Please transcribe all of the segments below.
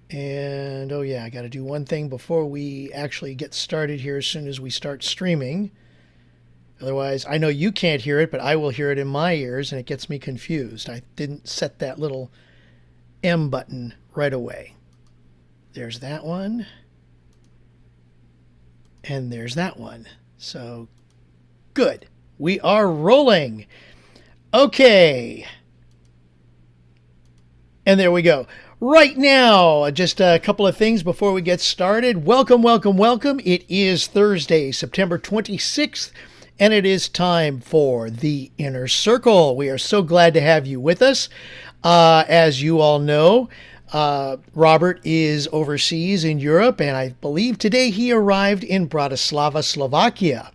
And oh yeah, I got to do one thing before we actually get started here as soon as we start streaming. Otherwise, I know you can't hear it, but I will hear it in my ears and it gets me confused. I didn't set that little M button right away. There's that one. And there's that one. So good. We are rolling. Okay. And there we go. Right now, just a couple of things before we get started. Welcome, welcome, welcome. It is Thursday, September 26th, and it is time for the Inner Circle. We are so glad to have you with us. As you all know, Robert is overseas in Europe, and I believe today he arrived in Bratislava, Slovakia.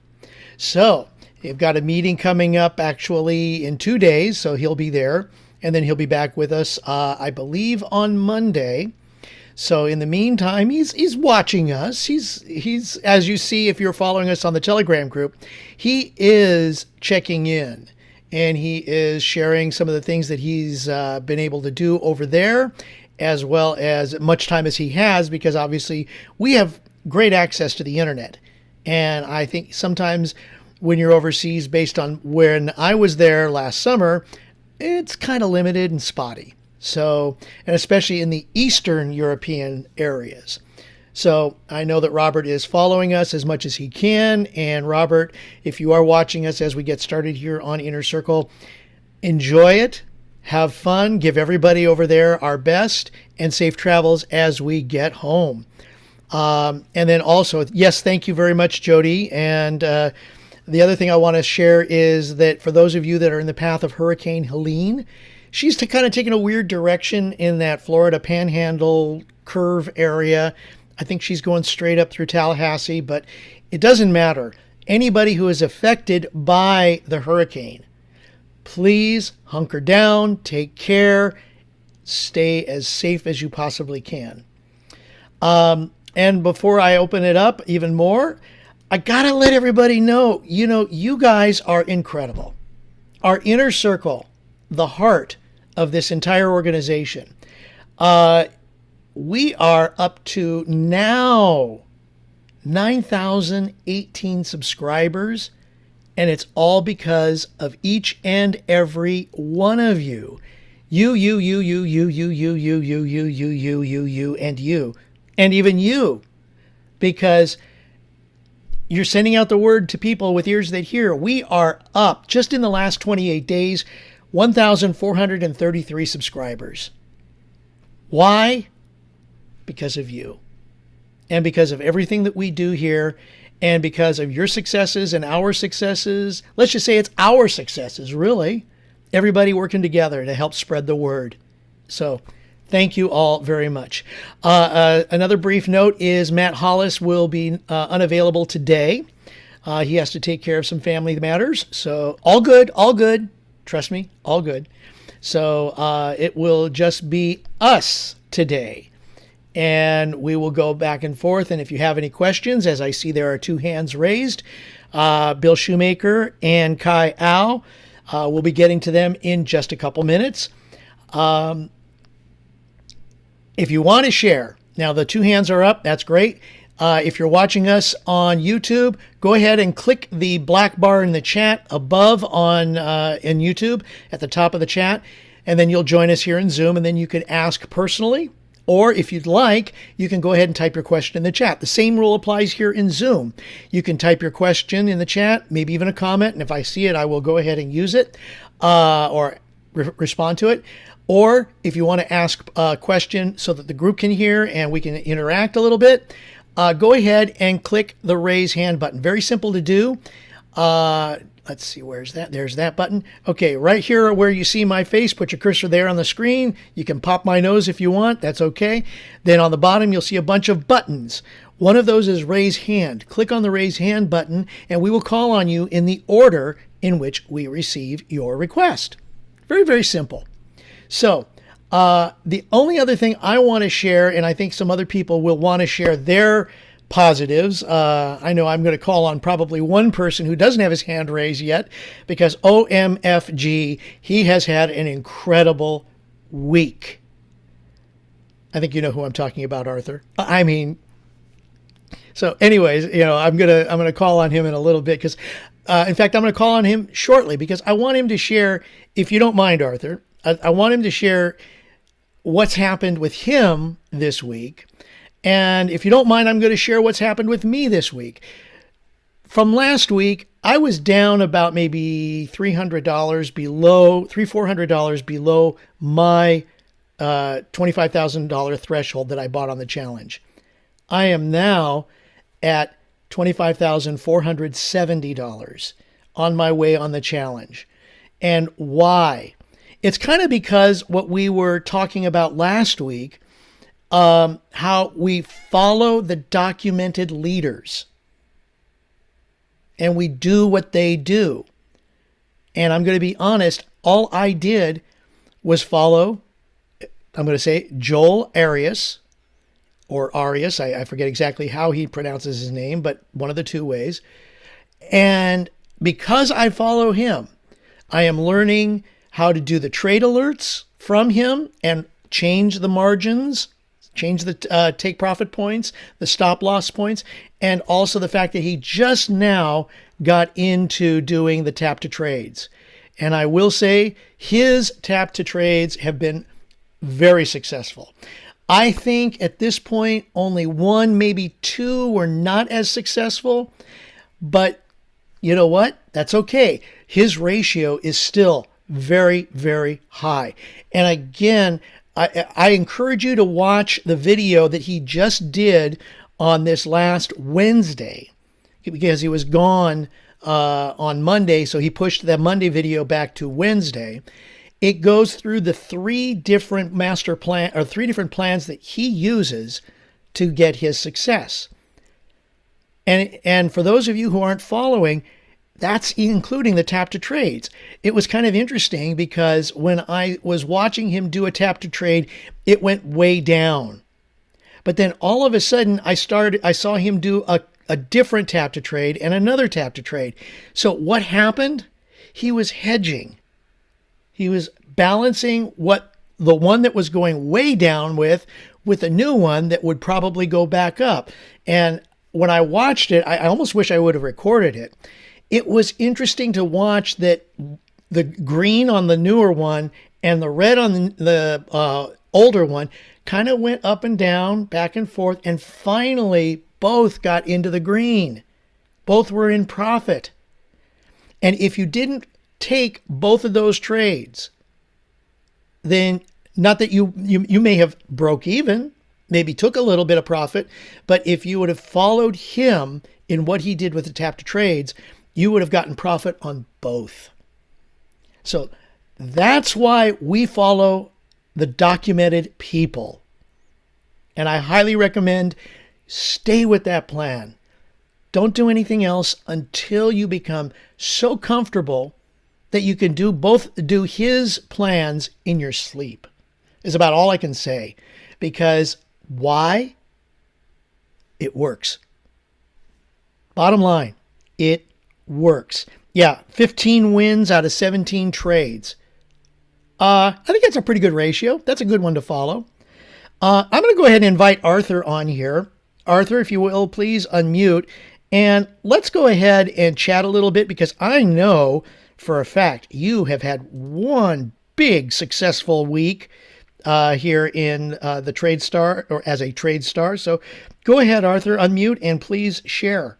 So, they've got a meeting coming up actually in 2 days, so he'll be there. And then he'll be back with us, I believe, on Monday. So in the meantime, he's watching us. He's as you see if you're following us on the Telegram group, he is checking in, and he is sharing some of the things that he's been able to do over there, as well as much time as he has, because obviously we have great access to the internet. And I think sometimes when you're overseas, based on when I was there last summer, it's kind of limited and spotty. So, and especially in the Eastern European areas. So I know that Robert is following us as much as he can. And Robert, if you are watching us as we get started here on Inner Circle, enjoy it, have fun, give everybody over there our best, and safe travels as we get home. And then also, yes, thank you very much, Jody. And the other thing I want to share is that for those of you that are in the path of Hurricane Helene, she's kind of taking a weird direction in that Florida Panhandle curve area. I think she's going straight up through Tallahassee, but it doesn't matter. Anybody who is affected by the hurricane, please hunker down, take care, stay as safe as you possibly can. And before I open it up even more, I gotta let everybody know, you guys are incredible. Our Inner Circle, the heart of this entire organization. We are up to now 9,018 subscribers, and it's all because of each and every one of you. You, and even you, because you're sending out the word to people with ears that hear. We are up, just in the last 28 days, 1,433 subscribers. Why? Because of you. And because of everything that we do here, and because of your successes and our successes. Let's just say it's our successes, really. Everybody working together to help spread the word. So thank you all very much. Another brief note is Matt Hollis will be unavailable today. He has to take care of some family matters. So all good, all good. Trust me, all good. So it will just be us today. And we will go back and forth. And if you have any questions, as I see there are 2 hands raised, Bill Shoemaker and Kai Au, we'll be getting to them in just a couple minutes. If you want to share, now the 2 hands are up, that's great. If you're watching us on YouTube, go ahead and click the black bar in the chat above on in YouTube at the top of the chat, and then you'll join us here in Zoom, and then you can ask personally, or if you'd like, you can go ahead and type your question in the chat. The same rule applies here in Zoom. You can type your question in the chat, maybe even a comment, and if I see it, I will go ahead and use it or respond to it. Or if you want to ask a question so that the group can hear and we can interact a little bit, go ahead and click the raise hand button. Very simple to do. Let's see, where's that? There's that button. Okay, right here where you see my face, put your cursor there on the screen. You can pop my nose if you want. That's okay. Then on the bottom, you'll see a bunch of buttons. One of those is raise hand. Click on the raise hand button, and we will call on you in the order in which we receive your request. Very, very simple. So the only other thing I want to share, and I think some other people will want to share their positives. I know I'm going to call on probably one person who doesn't have his hand raised yet, because OMFG, he has had an incredible week. I think you know who I'm talking about, Arthur. I mean, so anyways, I'm gonna call on him in a little bit because, in fact, I'm gonna call on him shortly because I want him to share, if you don't mind, Arthur. I want him to share what's happened with him this week. And if you don't mind, I'm going to share what's happened with me this week. From last week, I was down about maybe $300 below, $400 below my $25,000 threshold that I bought on the challenge. I am now at $25,470 on my way on the challenge. And why? It's kind of because what we were talking about last week, how we follow the documented leaders and we do what they do. And I'm going to be honest, all I did was follow, I'm going to say Joel Arias, or Arias. I forget exactly how he pronounces his name, but one of the two ways. And because I follow him, I am learning how to do the trade alerts from him and change the margins, change the take profit points, the stop loss points, and also the fact that he just now got into doing the tap to trades. And I will say his tap to trades have been very successful. I think at this point, only one, maybe two were not as successful, but you know what? That's okay. His ratio is still very, very high. And again, I encourage you to watch the video that he just did on this last Wednesday because he was gone on Monday. So he pushed that Monday video back to Wednesday. It goes through the three different master plan or three different plans that he uses to get his success. And for those of you who aren't following, that's including the tap to trades. It was kind of interesting because when I was watching him do a tap to trade, it went way down. But then all of a sudden I saw him do a different tap to trade and another tap to trade. So what happened? He was hedging. He was balancing what the one that was going way down with a new one that would probably go back up. And when I watched it, I almost wish I would have recorded it. It was interesting to watch that the green on the newer one and the red on the older one kind of went up and down, back and forth, and finally both got into the green. Both were in profit. And if you didn't take both of those trades, then not that you may have broke even, maybe took a little bit of profit, but if you would have followed him in what he did with the tap to trades, you would have gotten profit on both. So that's why we follow the documented people. And I highly recommend stay with that plan. Don't do anything else until you become so comfortable that you can do his plans in your sleep. Is about all I can say. Because why? It works. Bottom line, it works. Yeah, 15 wins out of 17 trades. I think that's a pretty good ratio. That's a good one to follow. I'm going to go ahead and invite Arthur on here. Arthur, if you will, please unmute. And let's go ahead and chat a little bit because I know for a fact you have had one big successful week here in the Trade Star or as a Trade Star. So go ahead, Arthur, unmute and please share.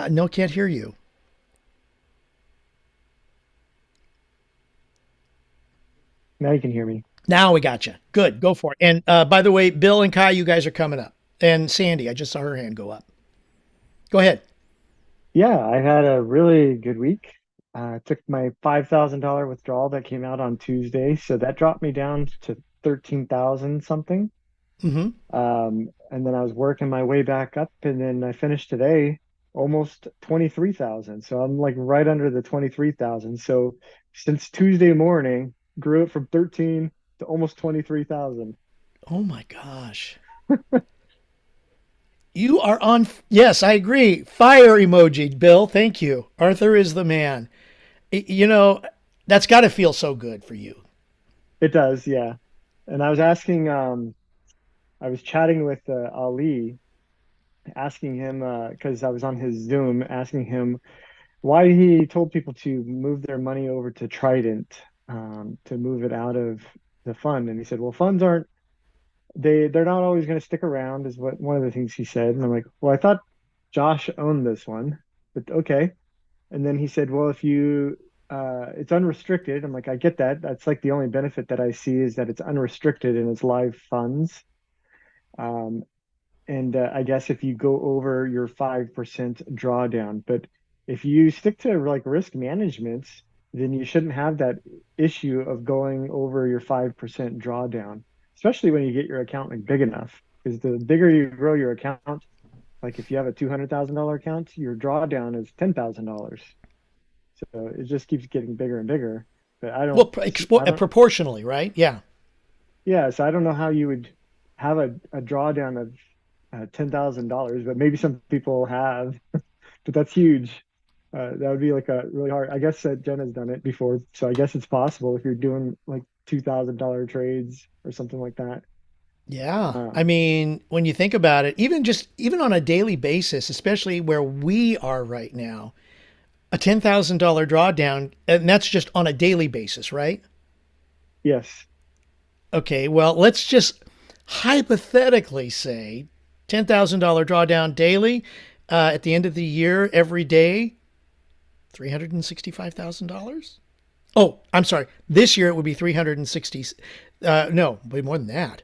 No, can't hear you. Now you can hear me. Now we got you. Good. Go for it. And by the way, Bill and Kai, you guys are coming up. And Sandy, I just saw her hand go up. Go ahead. Yeah, I had a really good week. Took my $5,000 withdrawal that came out on Tuesday, so that dropped me down to 13,000 something. Mm-hmm. And then I was working my way back up, and then I finished today almost 23,000. So I'm like right under the 23,000. So since Tuesday morning, grew it from 13 to almost 23,000. Oh my gosh. You are on. Yes, I agree. Fire emoji, Bill. Thank you. Arthur is the man. You know, that's got to feel so good for you. It does, yeah. And I was asking, I was chatting with Ali, asking him because I was on his Zoom, asking him why he told people to move their money over to Trident, to move it out of the fund. And he said, well, funds aren't they're not always going to stick around, is what one of the things he said. And I'm like, well, I thought Josh owned this one, but okay. And then he said, well, if you it's unrestricted. I'm like, I get that. That's like the only benefit that I see is that it's unrestricted and it's live funds. Um, and I guess if you go over your 5% drawdown, but if you stick to like risk management, then you shouldn't have that issue of going over your 5% drawdown, especially when you get your account like big enough. Because the bigger you grow your account, like if you have a $200,000 account, your drawdown is $10,000. So it just keeps getting bigger and bigger. But Well, I don't, proportionally, right? Yeah. yeah, so I don't know how you would have a drawdown of $10,000, but maybe some people have, but that's huge. That would be like a really hard. I guess that Jen has done it before, so I guess it's possible if you're doing like $2,000 trades or something like that. Yeah. I Um, mean, when you think about it, even on a daily basis, especially where we are right now, a $10,000 drawdown, and that's just on a daily basis, right? yes. Okay, well, let's just hypothetically say $10,000 drawdown daily at the end of the year, every day, $365,000. Oh, I'm sorry. This year it would be 360. No, way more than that.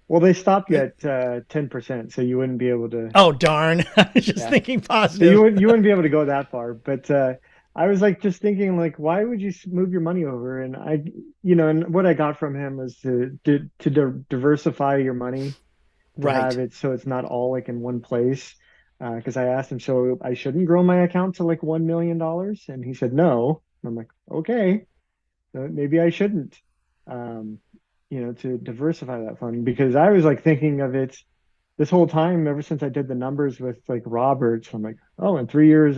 Well, they stopped you at 10%, so you wouldn't be able to. Oh, darn. I was just Yeah. thinking So positive. you wouldn't be able to go that far. But I was like just thinking like, why would you move your money over? And and what I got from him was to diversify your money, to Right. have it so it's not all like in one place. Because I asked him, so I shouldn't grow my account to like $1 million, and he said no. I'm like, okay, maybe I shouldn't. Um, to diversify that fund because I was like thinking of it this whole time ever since I did the numbers with like Roberts. I'm like, oh, in 3 years,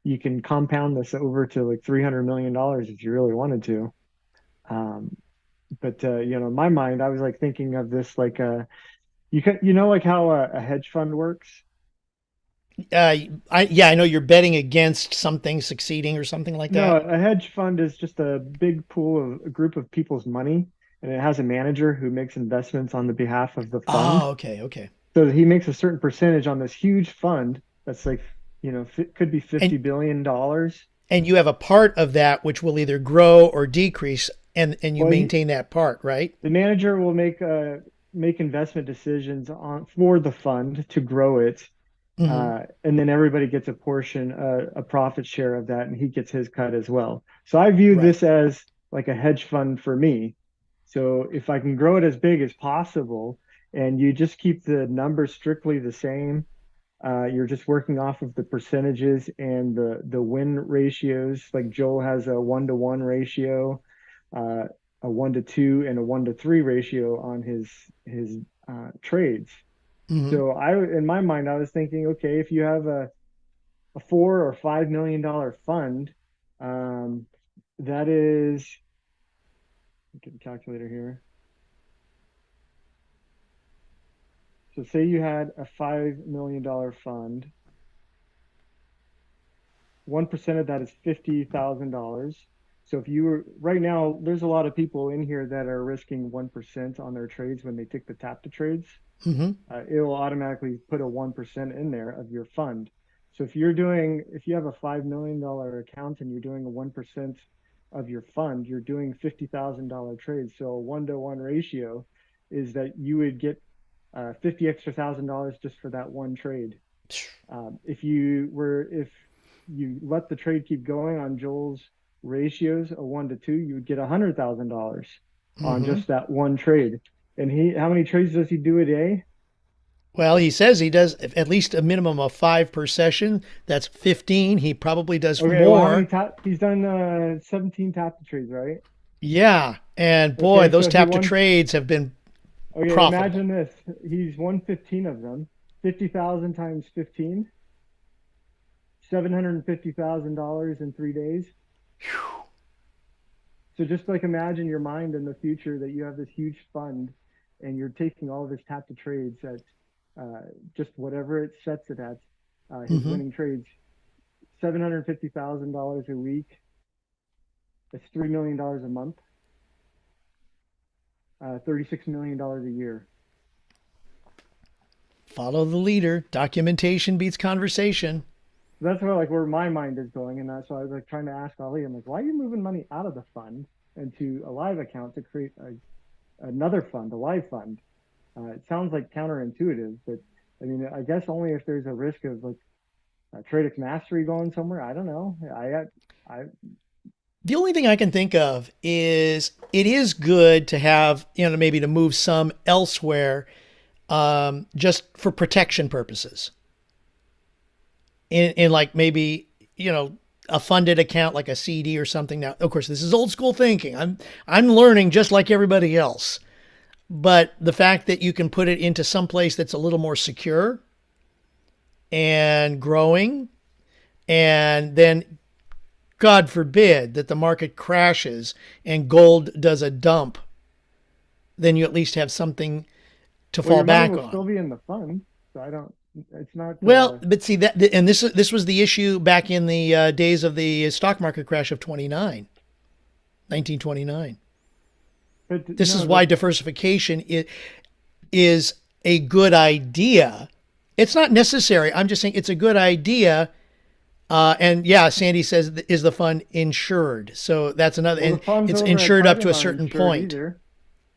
you can compound this over to like $300 million if you really wanted to. Um, but in my mind, I was like thinking of this like like how a hedge fund works. Uh, yeah, I know you're betting against something succeeding or something like No, that. a hedge fund is just a big pool of a group of people's money, and it has a manager who makes investments on the behalf of the fund. Oh, okay, okay. So he makes a certain percentage on this huge fund that's like, could be And $50 billion. and you have a part of that which will either grow or decrease, and you Well, maintain that part, right? the manager will make investment decisions on for the fund to grow it, Hmm. and then everybody gets a portion, a profit share of that, and he gets his cut as well. So I view Right. this as like a hedge fund for me. So if I can grow it as big as possible, and you just keep the numbers strictly the same, you're just working off of the percentages and the win ratios. Like Joel has a 1-to-1 ratio, uh, a 1-to-2, and a 1-to-3 ratio on his trades. Hmm. So in my mind, I was thinking, okay, if you have a $4 or $5 million fund, um, that is, get the calculator here. So say you had a $5 million fund. 1% of that is $50,000. So if you were right now, there's a lot of people in here that are risking 1% on their trades when they take the tap to trades. Hmm. It will automatically put a 1% in there of your fund. So if you have a $5 million account and you're doing a 1% of your fund, you're doing $50,000 trades. So a 1-to-1 ratio is that you would get 50 extra $1,000 just for that one trade. If you let the trade keep going on Joel's ratios, a 1-to-2, you would get $100,000 on Hmm. just that one trade. And how many trades does he do a day? Well, he says he does at least a minimum of five per session. That's 15. He probably does Okay, well, how many more. tap? He's done 17 tap to trades, right? Yeah. And boy, Okay, those so he tap to won. trades have been Okay, profitable. imagine this. He's won 15 of them. 50,000 times 15, $750,000 in 3 days. So just like imagine your mind in the future that you have this huge fund and you're taking all of his tap to trades at just whatever it sets it at, his Hmm. winning trades, $750,000 a week. That's $3 million a month, $36 million a year. Follow the leader. Documentation beats conversation. That's where my mind is going, and that's why I was like trying to ask Ali. I'm like, why are you moving money out of the fund into a live account to create another fund, a live fund? It sounds like counterintuitive, but I mean, I guess only if there's a risk of like Tradex Mastery going somewhere. I don't know. I The only thing I can think of is it is good to have, maybe to move some elsewhere, just for protection purposes. In like maybe, a funded account like a CD or something. Now, of course, this is old school thinking. I'm learning just like everybody else. But the fact that you can put it into some place that's a little more secure and growing, and then God forbid that the market crashes and gold does a dump, then you at least have something to well, fall your money back will on. still be in the fund, so I don't. It's not. Well, but see that, and this was the issue back in the days of the stock market crash of 1929. But This is no, why diversification is a good idea. It's not necessary. I'm just saying it's a good idea. And yeah, Sandy says, is the fund insured? So that's another, well, and the funds it's over at insured up to Trident a aren't certain insured point. either.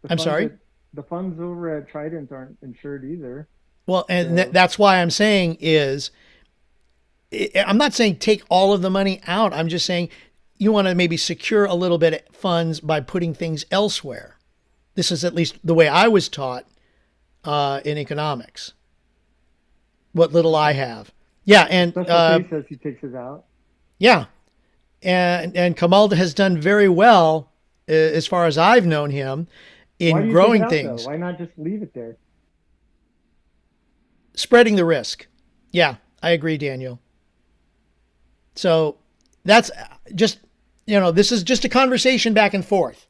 The I'm funds sorry. at the funds over at Trident aren't insured either. Well, and So that's why I'm saying is, I'm not saying take all of the money out. I'm just saying you want to maybe secure a little bit of funds by putting things elsewhere. This is at least the way I was taught in economics. What little I okay. have. Yeah, and Special K says he takes it out. yeah, and Kamal has done very well, as far as I've known him, Why in do you take it growing out though? things, Why not just leave it there? spreading the risk. Yeah, I agree, Daniel. So that's just, this is just a conversation back and forth.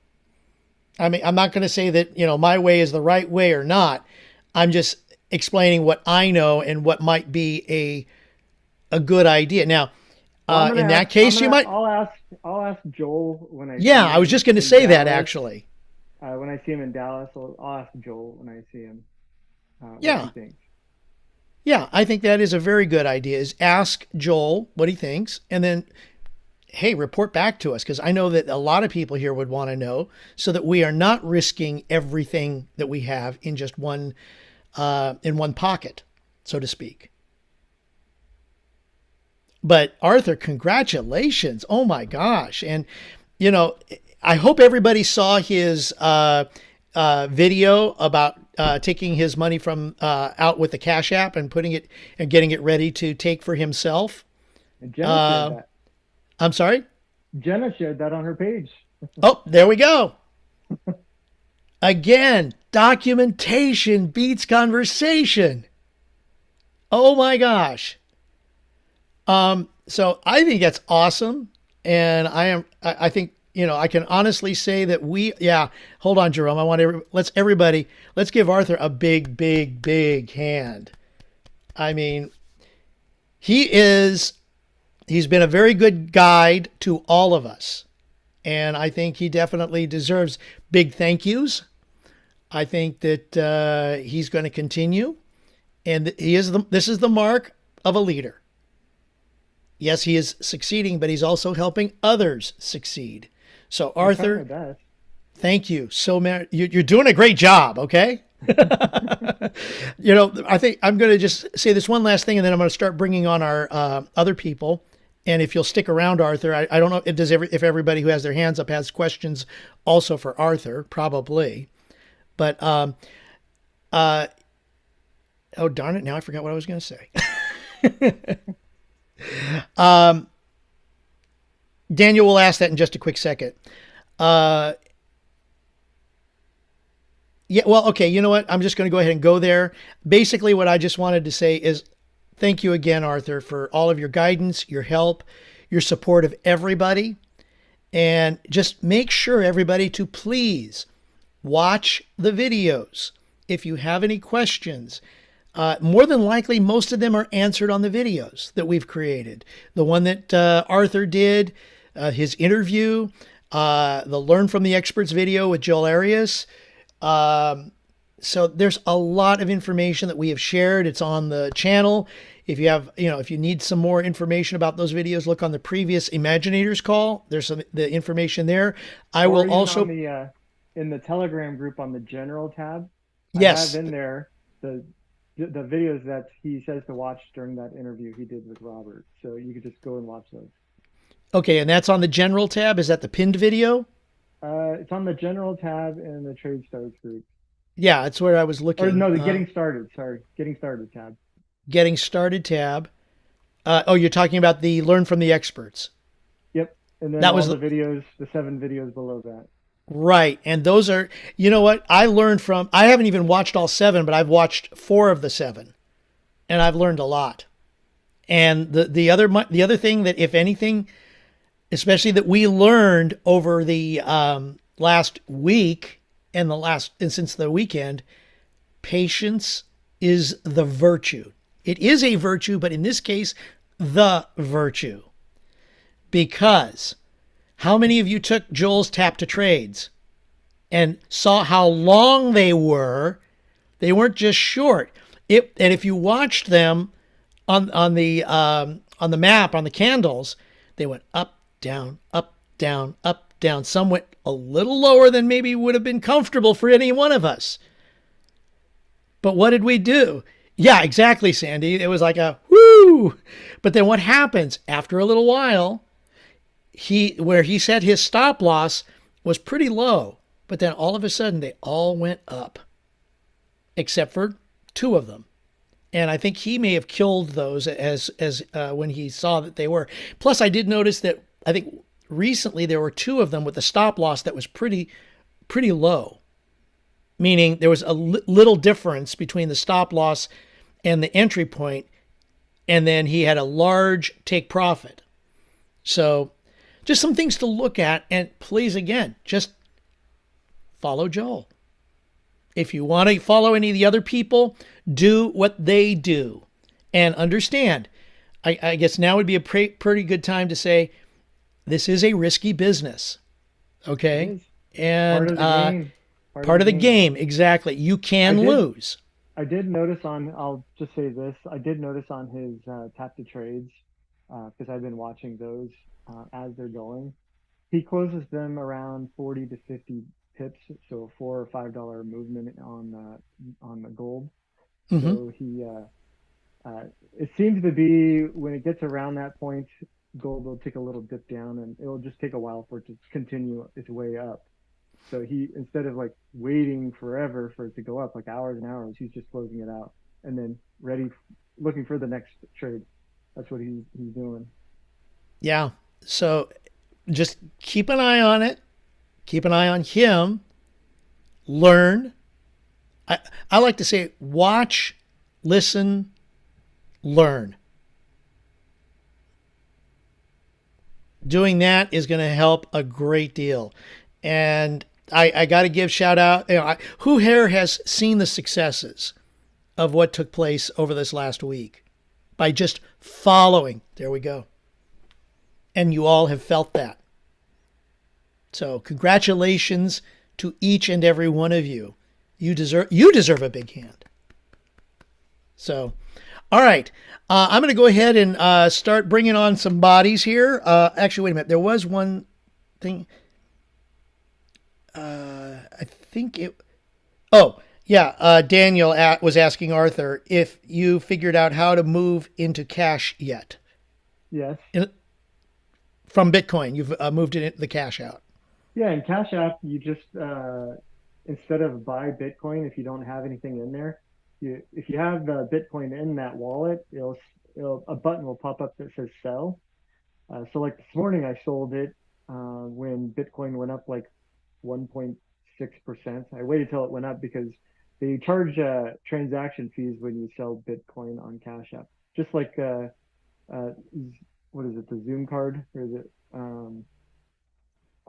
I mean, I'm not going to say that, my way is the right way or not. I'm just explaining what I know and what might be a good idea. Now, Well, I'm gonna in ask. that case, you might, I'll ask Joel when I yeah, see I was him just going to in say that Dallas. actually. When I see him in Dallas, I'll ask Joel when I see him what he Yeah. thinks. Yeah, I think that is a very good idea is ask Joel what he thinks and then, hey, report back to us because I know that a lot of people here would want to know so that we are not risking everything that we have in just one in one pocket, so to speak. But Arthur, congratulations. Oh my gosh. And, you know, I hope everybody saw his video about taking his money from out with the Cash App and putting it and getting it ready to take for himself. And Jenna shared Uh, that. I'm sorry. Jenna shared that on her page. Oh, there we go. Again, documentation beats conversation. Oh my gosh. So I think that's awesome. And I think, I can honestly say that yeah, hold on, Jerome. Let's give Arthur a big, big, big hand. I mean, he's been a very good guide to all of us. And I think he definitely deserves big thank yous. I think that he's going to continue. And this is the mark of a leader. Yes, he is succeeding, but he's also helping others succeed. So, I'm trying my Arthur, best. thank you so much. You're doing a great job, okay? I think I'm going to just say this one last thing, and then I'm going to start bringing on our other people. And if you'll stick around, Arthur, I don't know if everybody who has their hands up has questions also for Arthur, probably. But, oh, darn it. Now I forgot what I was going to say. Daniel will ask that in just a quick second. Yeah, well, okay, you know what? I'm just going to go ahead and go there. Basically, what I just wanted to say is thank you again, Arthur, for all of your guidance, your help, your support of everybody. And just make sure, everybody, to please watch the videos. If you have any questions, more than likely, most of them are answered on the videos that we've created. The one that Arthur did, his interview, the Learn from the Experts video with Joel Arias. So there's a lot of information that we have shared. It's on the channel. If you have, if you need some more information about those videos, look on the previous Imaginators call. There's the information there. I Or will even on also, the in the Telegram group on the general tab, I have yes. in there the videos that he says to watch during that interview he did with Robert. So you could just go and watch those. Okay. And that's on the general tab. Is that the pinned video? It's on the general tab in the Trade Stars group. Yeah, that's where I was Or looking. no, the Getting Started. Sorry, Getting Started tab. Getting started tab. Oh, you're talking about the Learn from the Experts. Yep. And then That all was the videos, the 7 videos below that. right. And those are, you know what? I learned from, I haven't even watched all seven, but I've watched four of the seven and I've learned a lot. And the other thing that, if anything, especially that we learned over the last week and since the weekend, patience is the virtue. It is a virtue, but in this case, the virtue. Because how many of you took Joel's tap to trades and saw how long they were? They weren't just short. And if you watched them on the map on the candles, they went up, down, up, down, up, down. Some went a little lower than maybe would have been comfortable for any one of us. But what did we do? Yeah, exactly, Sandy. It was like a whoo. But then what happens after a little while? Where he said his stop loss was pretty low, but then all of a sudden they all went up, except for two of them. And I think he may have killed those as when he saw that they were. Plus, I did notice that I think recently there were two of them with the stop loss that was pretty low, meaning there was a little difference between the stop loss and the entry point, and then he had a large take profit. So just some things to look at, and please, again, just follow Joel. If you want to follow any of the other people, do what they do and understand. I guess now would be a pretty good time to say this is a risky business. It Okay. is part And of the game. Part of part the of the game. game, exactly. You I can did lose. I did notice on, I'll just say this, I did notice on his tap to trades, because I've been watching those as they're going. He closes them around 40 to 50 pips, so $4 or $5 movement on the gold. Hmm. So it seems to be when it gets around that point, gold will take a little dip down, and it'll just take a while for it to continue its way up. So he, instead of like waiting forever for it to go up, like hours and hours, he's just closing it out and then looking for the next trade. That's what he's doing. Yeah. So just keep an eye on it. Keep an eye on him. Learn. I like to say watch, listen, learn. Doing that is going to help a great deal. And I got to give shout out. Who here has seen the successes of what took place over this last week by just following? There we go. And you all have felt that. So congratulations to each and every one of you. You deserve a big hand. So, all right. I'm going to go ahead and start bringing on some bodies here. Actually, wait a minute. There was one thing. I think it. Oh, yeah. Daniel was asking Arthur if you figured out how to move into cash yet. Yes. From Bitcoin, you've moved it into the cash out. Yeah. In Cash App, you just, instead of buy Bitcoin, if you don't have anything in there, if you have the Bitcoin in that wallet, a button will pop up that says sell. So like this morning, I sold it when Bitcoin went up like 1.6%. I waited till it went up because they charge transaction fees when you sell Bitcoin on Cash App. Just like uh, what is it, the Zoom card, or is it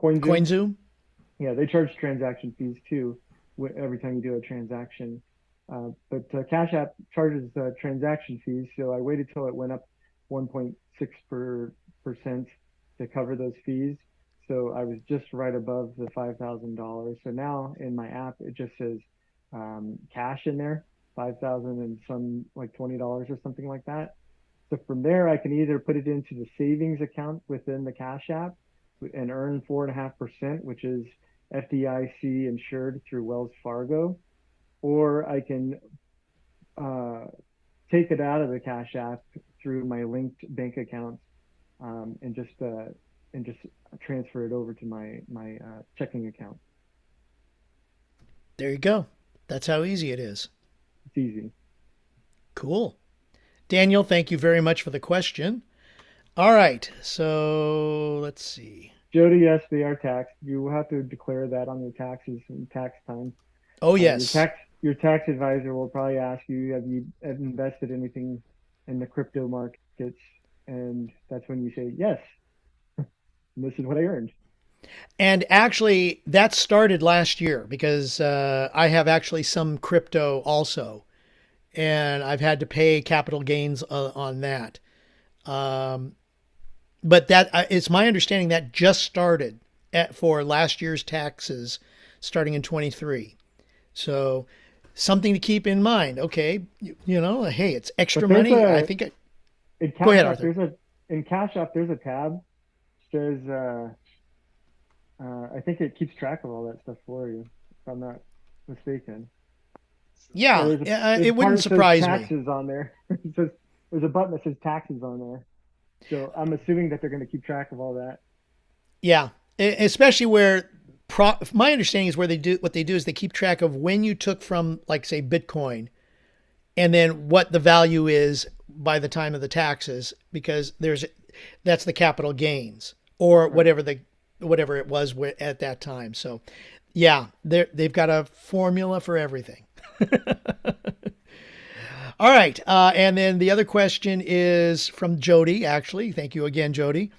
CoinZoom. CoinZoom? Yeah, they charge transaction fees too every time you do a transaction. But Cash App charges transaction fees, so I waited till it went up 1.6 percent to cover those fees. So I was just right above the $5,000. So now in my app it just says cash in there, 5,000 and some like $20 or something like that. So from there, I can either put it into the savings account within the Cash App and earn 4.5%, which is FDIC insured through Wells Fargo, or I can uh, take it out of the Cash App through my linked bank accounts and just transfer it over to my checking account. There you go. That's how easy it is. It's easy. Cool. Daniel, thank you very much for the question. All right. So let's see. Jody, yes, they are taxed. You will have to declare that on your taxes in tax time. Oh, Uh, your yes. tax your tax advisor will probably ask you, have you invested anything in the crypto markets? And that's when you say yes. And this is what I earned. And actually, that started last year because I have actually some crypto also, and I've had to pay capital gains on that. Um, but that it's my understanding that just started for last year's taxes starting in 23. So something to keep in mind. Okay, hey, it's extra But there's money. I a think in go Cash ahead, App Arthur. there's a in Cash App there's a tab says I think it keeps track of all that stuff for you, if I'm not mistaken. Yeah, Yeah, there's a it part wouldn't that says surprise me. taxes on there. It says there's a button that says taxes on there. So I'm assuming that they're going to keep track of all that. Yeah, especially where my understanding is where they do what they do is they keep track of when you took from, like, say, Bitcoin, and then what the value is by the time of the taxes, because that's the capital gains or Right. whatever it was at that time. So yeah, they've got a formula for everything. All right, and then the other question is from Jody. Actually, thank you again, Jody.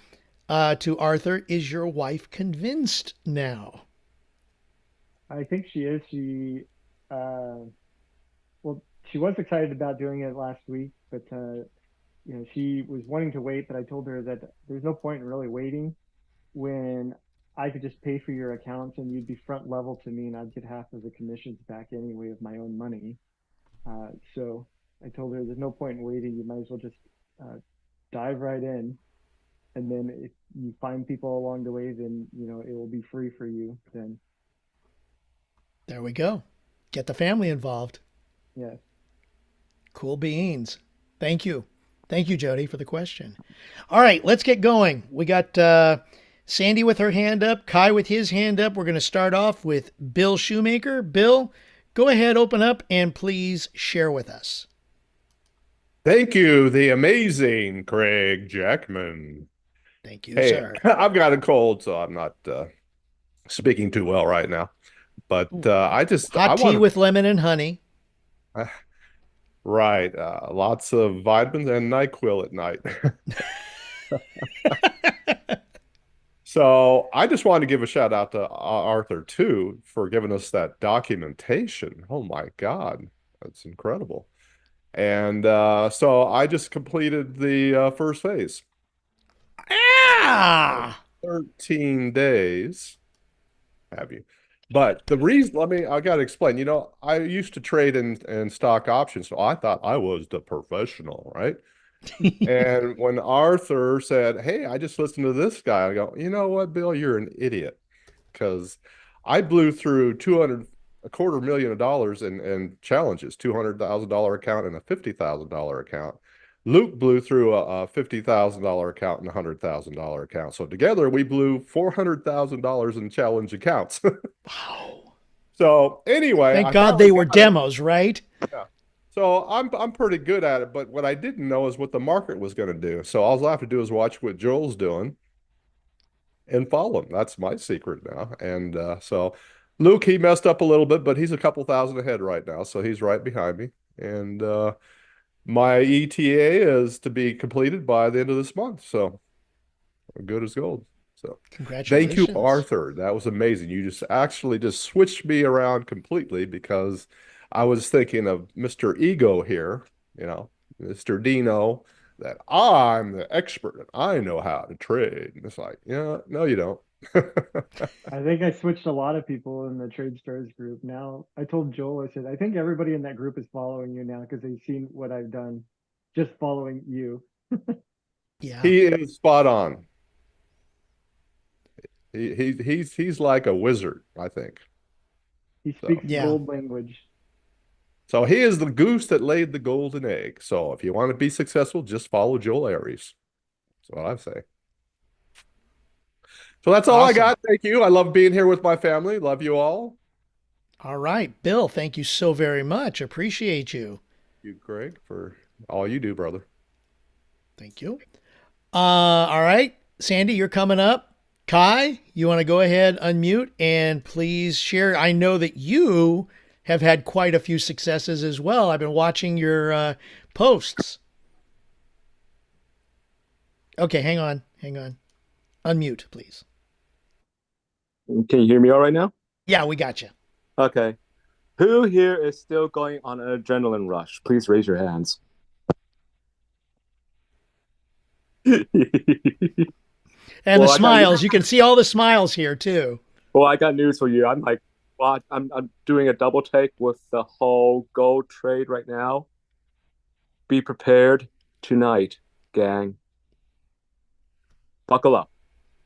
To Arthur, is your wife convinced now? I think she is. Uh, well, she was excited about doing it last week, but she was wanting to wait. But I told her that there's no point in really waiting when I could just pay for your accounts and you'd be front level to me, and I'd get half of the commissions back anyway of my own money. So I told her there's no point in waiting. You might as well just uh, dive right in, and then if you find people along the way, then it will be free for you. Then There we go. Get the family involved. yes. Cool beans. Thank you. Thank you, Jody, for the question. All right, let's get going. We got Sandy with her hand up, Kai with his hand up. We're going to start off with Bill Shoemaker. Bill, go ahead, open up, and please share with us. Thank you, the amazing Craig Jackman. Thank you, Hey, sir. I've got a cold, so I'm not speaking too well right now. But Ooh, I hot tea want with lemon and honey. to, right, lots of vitamins and NyQuil at night. So I just wanted to give a shout out to Arthur too for giving us that documentation. Oh my God, that's incredible. And so I just completed the first phase. Ah! 13 days. Have you? But the reason, I got to explain. I used to trade in stock options, so I thought I was the professional, right? And when Arthur said, "Hey, I just listened to this guy," I go, "You know what, Bill? You're an idiot." Because I blew through 200, a quarter million of dollars in challenges, $200,000 account and a $50,000 account. Luke blew through a $50,000 account and a $100,000 account. So together we blew $400,000 in challenge accounts. Wow. So anyway, Thank I God finally they were got it. demos, right? Yeah. So I'm pretty good at it, but what I didn't know is what the market was going to do. So all I have to do is watch what Joel's doing and follow him. That's my secret now. And so Luke, he messed up a little bit, but he's a couple thousand ahead right now. So he's right behind me. And my ETA is to be completed by the end of this month. So good as gold. So thank you, Congratulations. Arthur. That was amazing. You just actually just switched me around completely because I was thinking of Mr. Ego here, you know, Mr. Dino, that I'm the expert and I know how to trade. And it's like, yeah, no, you don't. I think I switched a lot of people in the Trade Stars group. Now, I told Joel, I said, I think everybody in that group is following you now because they've seen what I've done just following you. Yeah. He is spot on. He's like a wizard, I think. He So speaks Yeah. gold language. so he is the goose that laid the golden egg. So if you want to be successful, just follow Joel Aries. That's what I say. So that's all I Awesome. got. Thank you. I love being here with my family. Love you all. All right, Bill, thank you so very much. Appreciate you. You, Greg, for all you do, brother. Thank you. All right, Sandy, you're coming up. Kai, you want to go ahead, unmute, and please share. I know that you have had quite a few successes as well. I've been watching your posts. Okay, hang on, hang on. Unmute, please. Can you hear me all right now? Yeah, we got you. Okay. Who here is still going on an adrenaline rush? Please raise your hands. And Well, the I got smiles. You can see all the smiles here too. well, I got news for you. I'm like, well, I'm doing a double take with the whole gold trade right now. Be prepared tonight, gang. Buckle up.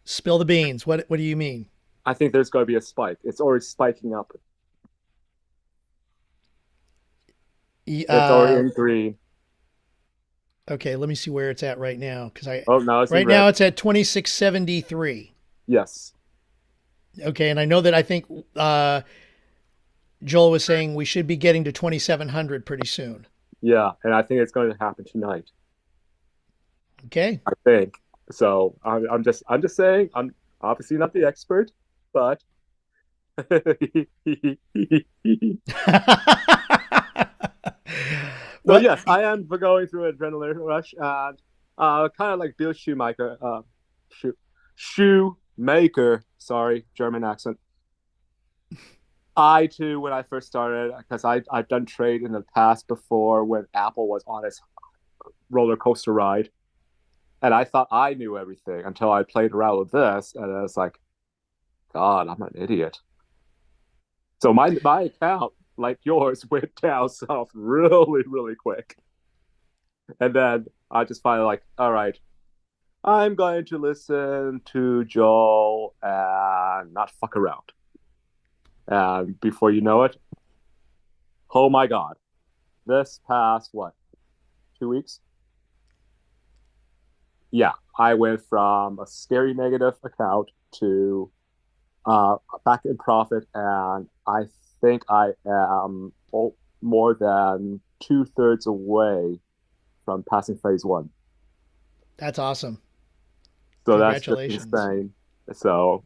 Spill the beans. What do you mean? I think there's going to be a spike. It's already spiking up. It's already in green. Okay, let me see where it's at right now because Oh, now it's in right red. now it's at 2673. Yes. Okay, and I know that I think Joel was saying we should be getting to 2700 pretty soon. Yeah, and I think it's going to happen tonight. Okay. I think. So I'm just saying, I'm obviously not the expert, but so Well, yes, I am going through an adrenaline rush, and kind of like Bill Shoemaker, Shoemaker, sorry, German accent. I too, when I first started, because I've done trade in the past before when Apple was on its roller coaster ride, and I thought I knew everything until I played around with this, and I was like, God, I'm an idiot. So my account, like yours, went down south really, really quick. And then I just finally like, all right, I'm going to listen to Joel and not fuck around. And before you know it, oh my God, this past what, 2 weeks? Yeah, I went from a scary negative account to back in profit, and I think I am more than 2/3 away from passing phase one. that's awesome. So that's just Congratulations. insane. So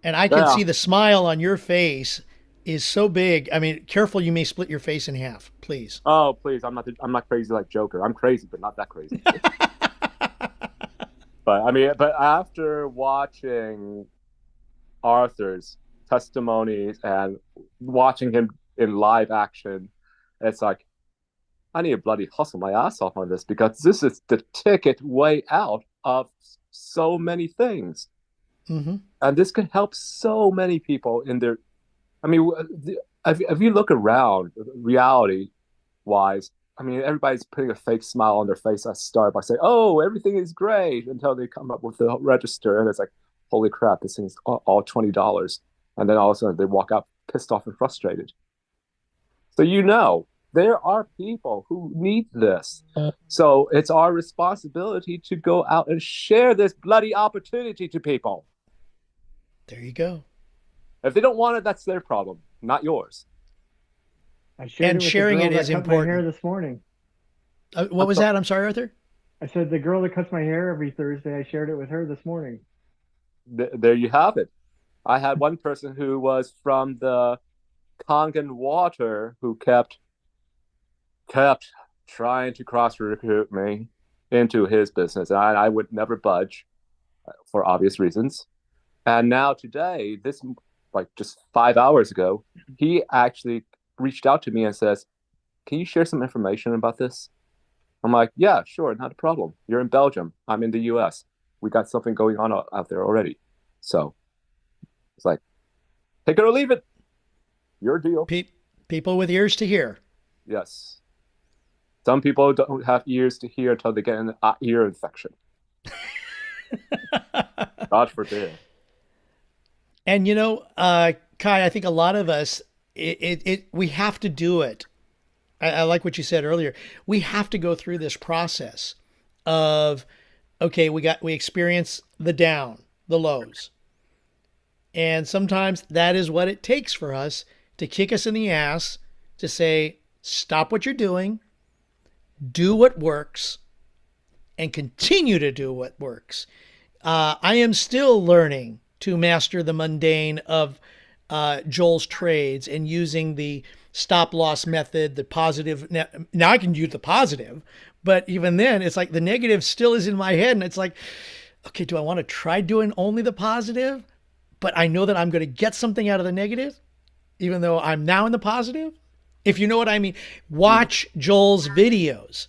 And I can yeah. see the smile on your face is so big. I mean, careful, you may split your face in half, please. Oh please, I'm not crazy like Joker. I'm crazy, but not that crazy. But I mean, but after watching Arthur's testimonies and watching him in live action, it's like I need to bloody hustle my ass off on this because this is the ticket way out of so many things. Mm-hmm. And this could help so many people in their. I mean, if you look around, reality wise, I mean, everybody's putting a fake smile on their face at start by saying, "Oh, everything is great," until they come up with the register, and it's like, "Holy crap, this thing's all $20," and then all of a sudden they walk out pissed off and frustrated. So there are people who need this. So it's our responsibility to go out and share this bloody opportunity to people. There you go. If they don't want it, that's their problem, not yours. I shared And it with the sharing girl it that is cut my hair important. this morning. What was that? I'm sorry, Arthur. I said the girl that cuts my hair every Thursday, I shared it with her this morning. There you have it. I had one person who was from the Kangen Water who kept trying to cross recruit me into his business, and I would never budge. for obvious reasons. And now today, this like just 5 hours ago, he actually reached out to me and says, "Can you share some information about this?" I'm like, "Yeah, sure, not a problem. You're in Belgium. I'm in the US. We got something going on out there already." So it's like, take it or leave it. Your deal. People with ears to hear. Yes. Some people don't have ears to hear until they get an ear infection. God forbid. And Kai, I think a lot of us, we have to do it. I like what you said earlier. We have to go through this process of, okay, we experience the down, the lows. And sometimes that is what it takes for us to kick us in the ass, to say, stop what you're doing, do what works, and continue to do what works. I am still learning to master the mundane of Joel's trades and using the stop loss method, the positive. Now I can use the positive, but even then, it's like the negative still is in my head. And it's like, okay, do I want to try doing only the positive? But I know that I'm going to get something out of the negative, even though I'm now in the positive. If you know what I mean, watch Joel's videos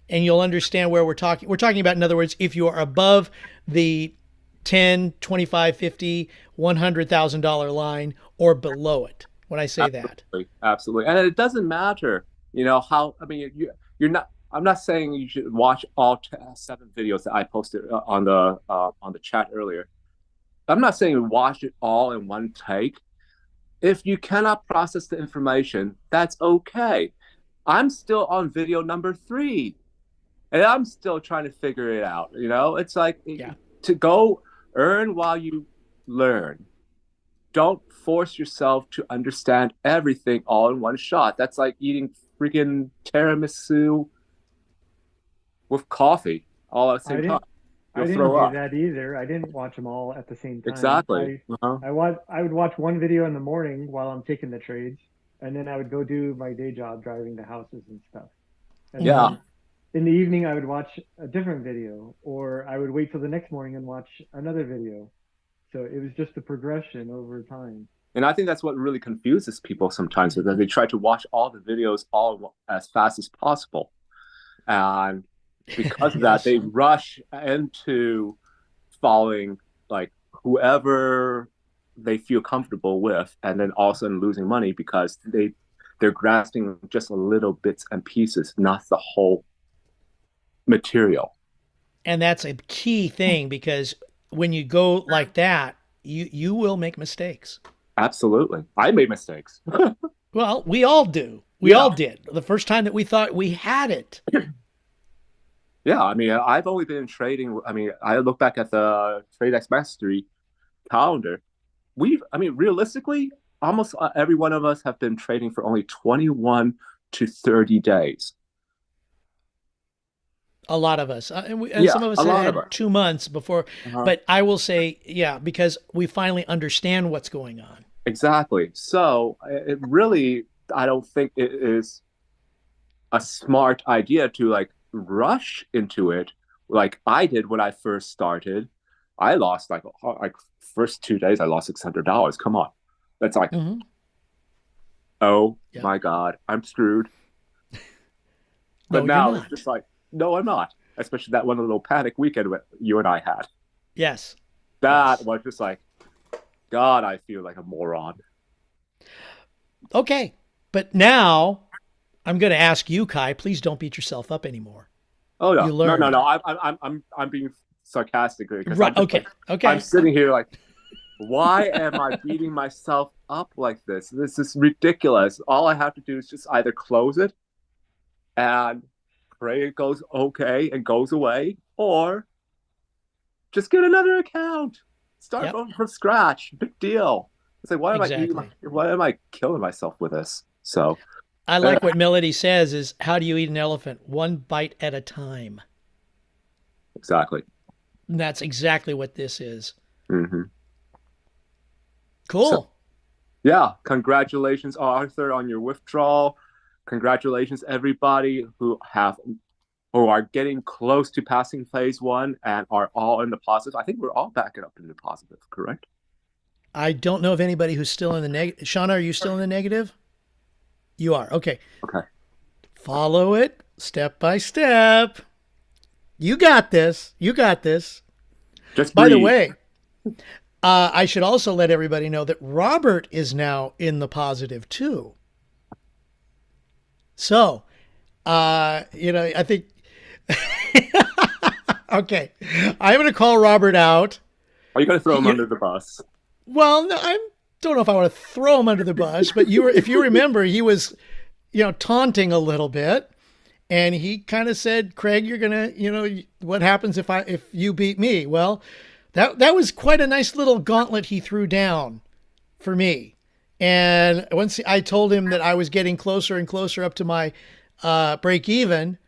and you'll understand where we're talking. We're talking about, in other words, if you are above the 10, 25, 50, $100,000 line or below it, when I say Absolutely. that. Absolutely. And it doesn't matter, how, I mean, you're not, I'm not saying you should watch all 7 videos that I posted on the chat earlier. I'm not saying watch it all in one take. If you cannot process the information, that's okay. I'm still on video number 3 and I'm still trying to figure it out. It's like to go earn while you learn. Don't force yourself to understand everything all in one shot. That's like eating freaking tiramisu with coffee all at the same time. I didn't do that either. I didn't watch them all at the same time. Exactly. I would watch one video in the morning while I'm taking the trades, and then I would go do my day job driving to houses and stuff. And then in the evening, I would watch a different video, or I would wait till the next morning and watch another video. So it was just a progression over time. And I think that's what really confuses people sometimes, is that they try to watch all the videos all as fast as possible. And because of that, they rush into following like whoever they feel comfortable with, and then all of a sudden losing money because they're grasping just a little bits and pieces, not the whole material. And that's a key thing, because when you go like that, you will make mistakes. Absolutely. I made mistakes. Well, we all do. We all did. The first time that we thought we had it. Yeah, I mean, I've only been trading. I mean, I look back at the TradeX Mastery calendar. Realistically, almost every one of us have been trading for only 21 to 30 days. A lot of us. Some of us had 2 months before. But I will say, because we finally understand what's going on. Exactly. So it really, I don't think it is a smart idea to like rush into it like I did when I first started. I lost like first 2 days I lost $600. Come on, that's like my God, I'm screwed. But now it's just like, no, I'm not. Especially that one little panic weekend you and I had. Yes, that was just like, God, I feel like a moron. Okay, but now I'm going to ask you, Kai. Please don't beat yourself up anymore. Oh no, no! I'm being sarcastic because okay. I'm sitting here like, why am I beating myself up like this? This is ridiculous. All I have to do is just either close it and pray it goes okay and goes away, or just get another account, start from scratch. Big deal. It's like, why am I killing myself with this? So. I like what Melody says is, how do you eat an elephant? One bite at a time. Exactly. And that's exactly what this is. Mm-hmm. Cool. So, congratulations, Arthur, on your withdrawal. Congratulations, everybody who have or are getting close to passing phase one and are all in the positive. I think we're all backing up into the positive, correct? I don't know of anybody who's still in the negative. Shauna, are you still in the negative? You are. Okay. Okay. Follow it step by step. You got this. You got this. Just By the breathe. way, I should also let everybody know that Robert is now in the positive too. So, I think, okay, I'm going to call Robert out. Are you going to throw him under the bus? Well, no, I don't know if I want to throw him under the bus, but if you remember, he was, taunting a little bit. And he kind of said, Craig, you're going to, what happens if you beat me? Well, that was quite a nice little gauntlet he threw down for me. And once I told him that I was getting closer and closer up to my break even,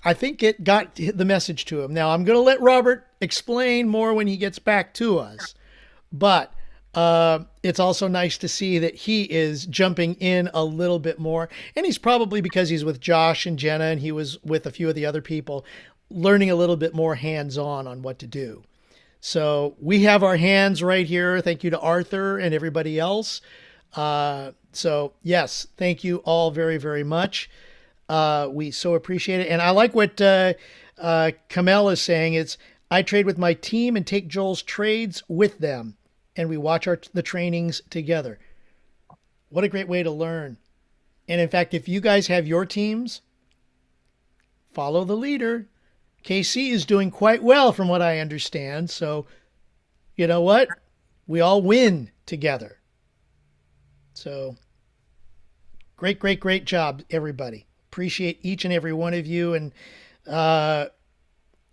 I think it got the message to him. Now, I'm going to let Robert explain more when he gets back to us. But it's also nice to see that he is jumping in a little bit more. And he's probably, because he's with Josh and Jenna and he was with a few of the other people, learning a little bit more hands-on what to do. So we have our hands right here. Thank you to Arthur and everybody else. So yes, thank you all very, very much. We so appreciate it. And I like what Kamel is saying. I trade with my team and take Joel's trades with them. And we watch the trainings together. What a great way to learn. And in fact, if you guys have your teams, follow the leader. KC is doing quite well from what I understand. So, you know what? We all win together. So, great job, everybody. Appreciate each and every one of you. And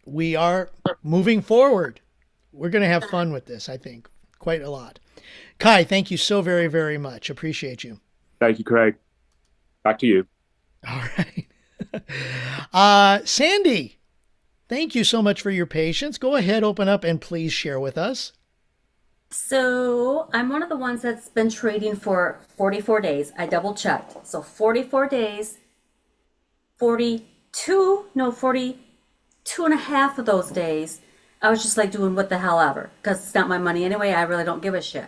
we are moving forward. We're going to have fun with this, I think. Quite a lot. Kai, thank you so very, very much. Appreciate you. Thank you, Craig. Back to you. All right. Sandy, thank you so much for your patience. Go ahead, open up, and please share with us. So I'm one of the ones that's been trading for 44 days. I double checked. So 44 days, 42 and a half of those days, I was just like doing what the hell ever, because it's not my money anyway. I really don't give a shit.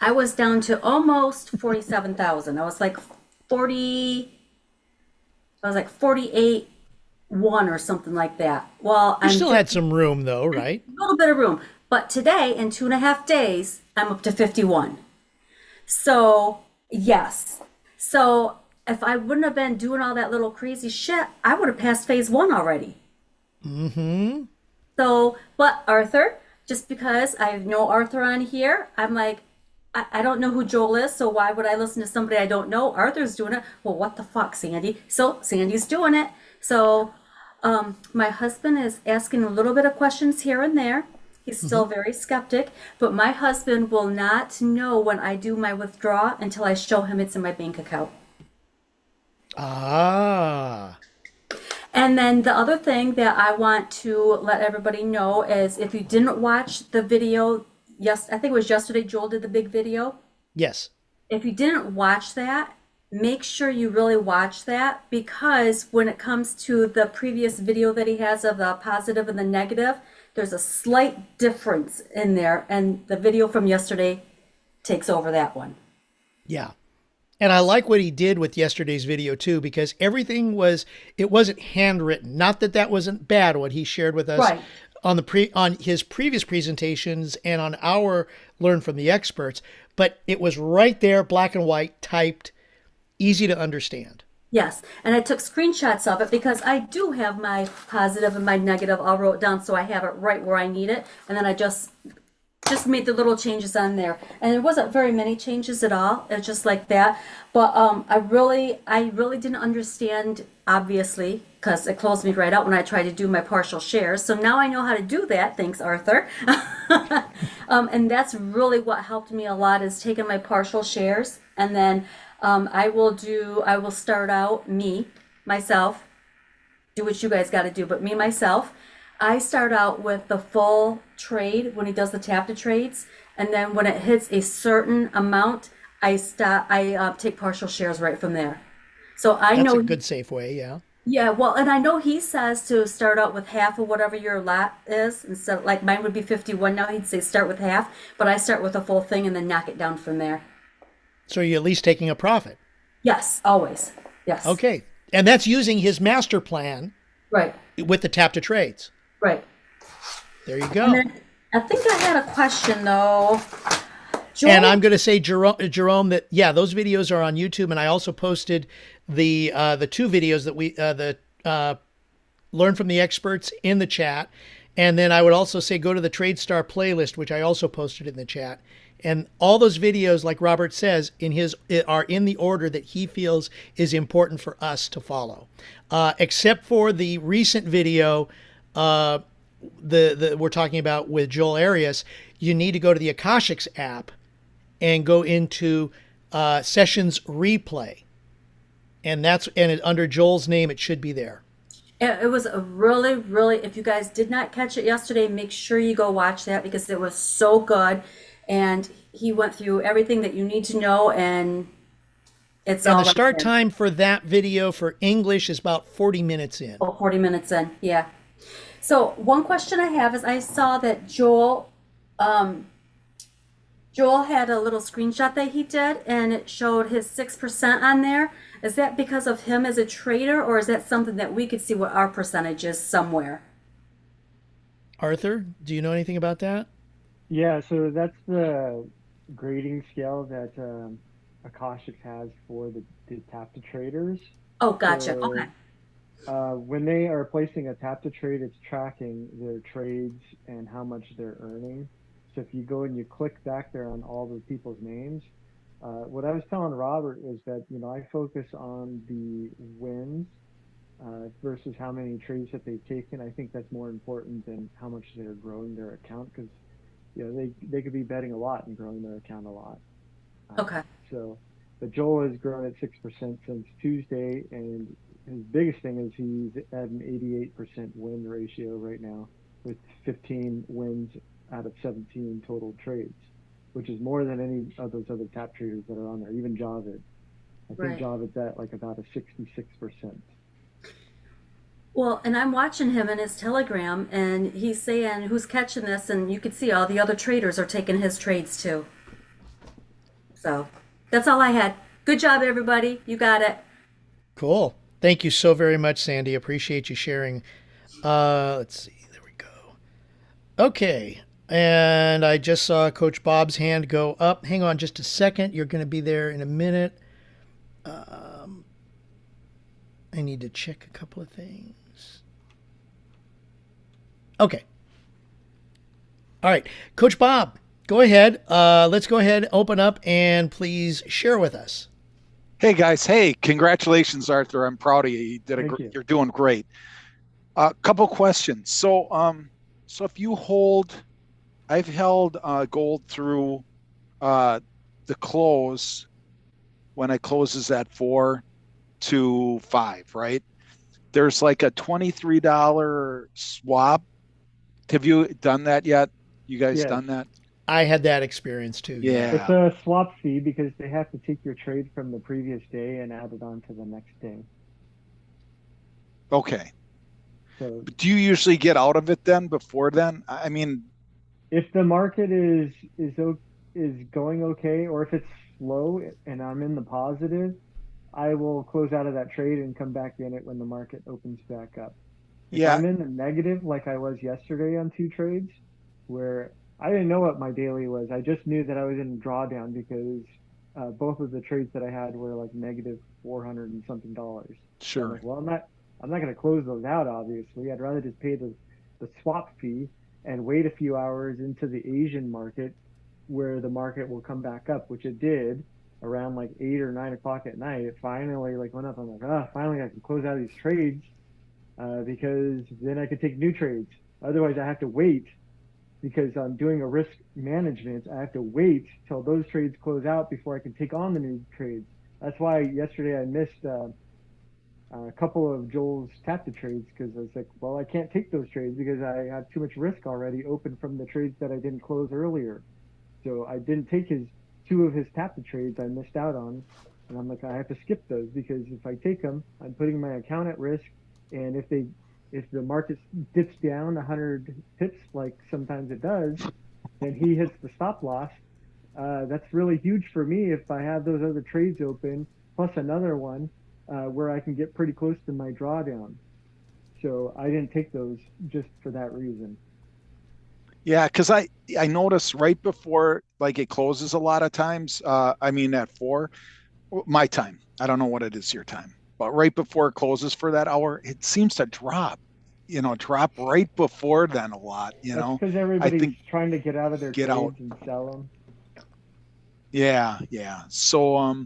I was down to almost 47,000. I was like 48 1 or something like that. Well, You still had some room though, right? a little bit of room. But today, in 2.5 days, I'm up to 51. So, yes. So, if I wouldn't have been doing all that little crazy shit, I would have passed phase one already. Mm-hmm. So, but Arthur, just because I know Arthur on here, I'm like, I don't know who Joel is, so why would I listen to somebody I don't know? Arthur's doing it. Well, what the fuck, Sandy? So, Sandy's doing it. So, my husband is asking a little bit of questions here and there. He's still very skeptic, but my husband will not know when I do my withdrawal until I show him it's in my bank account. Ah. And then the other thing that I want to let everybody know is if you didn't watch the video, yes, I think it was yesterday Joel did the big video. Yes. If you didn't watch that, make sure you really watch that, because when it comes to the previous video that he has of the positive and the negative, there's a slight difference in there, and the video from yesterday takes over that one. Yeah. And I like what he did with yesterday's video too, because everything it wasn't handwritten. Not that that wasn't bad, what he shared with us Right. on his previous presentations and on our Learn from the Experts, but it was right there, black and white, typed, easy to understand. Yes, and I took screenshots of it because I do have my positive and my negative all wrote down, so I have it right where I need it, and then I just made the little changes on there, and there wasn't very many changes at all. It's just like that. But I really didn't understand, obviously, because it closed me right out when I tried to do my partial shares. So now I know how to do that. Thanks, Arthur. And that's really what helped me a lot, is taking my partial shares, and then I will start out myself, do what you guys got to do, but myself, I start out with the full trade when he does the tap to trades, and then when it hits a certain amount, I take partial shares right from there. So I That's know a good safe way, yeah. Yeah, well, and I know he says to start out with half of whatever your lot is. Instead, like mine would be 51 now, he'd say start with half, but I start with the full thing and then knock it down from there. So you're at least taking a profit. Yes, always. Yes. Okay. And that's using his master plan Right, with the tap to trades. right. There you And go. then I think I had a question though. Joel, And I'm going to say, Jerome, that yeah, those videos are on YouTube, and I also posted the 2 videos that we learn from the experts in the chat, and then I would also say go to the TradeStar playlist, which I also posted in the chat, and all those videos, like Robert says, are in the order that he feels is important for us to follow, except for the recent video. We're talking about with Joel Arias, you need to go to the Akashics app and go into sessions replay, and under Joel's name it should be there. it was a really, really, if you guys did not catch it yesterday, make sure you go watch that because it was so good. And he went through everything that you need to know, and it's Now all the right start there. time for that video for English is about 40 minutes in. Oh, 40 minutes in, yeah. So one question I have is I saw that Joel had a little screenshot that he did, and it showed his 6% on there. Is that because of him as a trader, or is that something that we could see what our percentage is somewhere? Arthur, do you know anything about that? Yeah, so that's the grading scale that Akashic has for the tap to traders. Oh, gotcha. So Okay. when they are placing a tap to trade, it's tracking their trades and how much they're earning. So if you go and you click back there on all the people's names, what I was telling Robert is that, I focus on the wins versus how many trades that they've taken. I think that's more important than how much they're growing their account because, they could be betting a lot and growing their account a lot. Okay. So, but Joel has grown at 6% since Tuesday, and his biggest thing is he's at an 88% win ratio right now, with 15 wins out of 17 total trades, which is more than any of those other tap traders that are on there. Even Javid, I think Right. Javid's at like about a 66%. Well, and I'm watching him in his Telegram, and he's saying who's catching this, and you can see all the other traders are taking his trades too. So that's all I had. Good job, everybody. You got it. Cool. Thank you so very much, Sandy. Appreciate you sharing. Let's see. There we go. Okay. And I just saw Coach Bob's hand go up. Hang on just a second. You're going to be there in a minute. I need to check a couple of things. Okay. All right. Coach Bob, go ahead. Let's go ahead, open up, and please share with us. Hey guys, hey, congratulations, Arthur. I'm proud of you. You did Thank you. You're doing great. A couple questions. So if you hold, I've held gold through the close when it closes at 4 to 5, right? There's like a $23 swap. Have you done that yet? You guys Yes. done that? I had that experience too. Yeah. It's a swap fee because they have to take your trade from the previous day and add it on to the next day. Okay. So But do you usually get out of it then before then? I mean, if the market is going okay, or if it's slow and I'm in the positive, I will close out of that trade and come back in it when the market opens back up. If yeah, I'm in the negative, like I was yesterday on 2 trades, where I didn't know what my daily was. I just knew that I was in drawdown because both of the trades that I had were like negative 400 and something dollars. So I'm sure. like, well, I'm not going to close those out. Obviously, I'd rather just pay the swap fee and wait a few hours into the Asian market where the market will come back up, which it did around like 8 or 9 o'clock at night. It finally like went up. I'm like, finally I can close out of these trades because then I could take new trades. Otherwise, I have to wait because I'm doing a risk management. I have to wait till those trades close out before I can take on the new trades. That's why yesterday I missed a couple of Joel's tap to trades because I was like, well, I can't take those trades because I have too much risk already open from the trades that I didn't close earlier. So I didn't take 2 of his tap to trades I missed out on And I'm like, I have to skip those because if I take them, I'm putting my account at risk. And if the market dips down 100 pips, like sometimes it does, and he hits the stop loss, that's really huge for me if I have those other trades open, plus another one where I can get pretty close to my drawdown. So I didn't take those just for that reason. Yeah, because I notice right before like it closes a lot of times. I mean at 4, my time. I don't know what it is your time, but right before it closes for that hour, it seems to drop. Drop right before then a lot. That's because I everybody's think trying to get out of their get trades out. and sell them. Yeah, yeah. So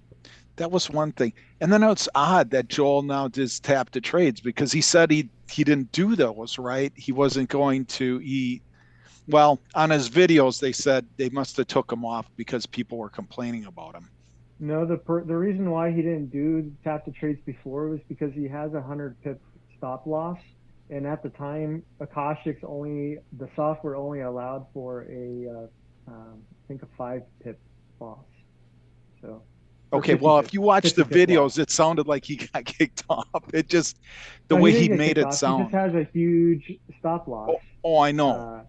that was one thing. And then it's odd that Joel now just tapped the trades because he said he didn't do those, right? He wasn't going to well, on his videos they said they must have took him off because people were complaining about him. No, the reason why he didn't do tap the trades before was because he has 100 pip stop loss, and at the time, the software only allowed for I think a 5 pip loss. So. Okay, well, if you watch the videos, it sounded like he got kicked off. It just the way he made it sound. He just has a huge stop loss. Oh, I know.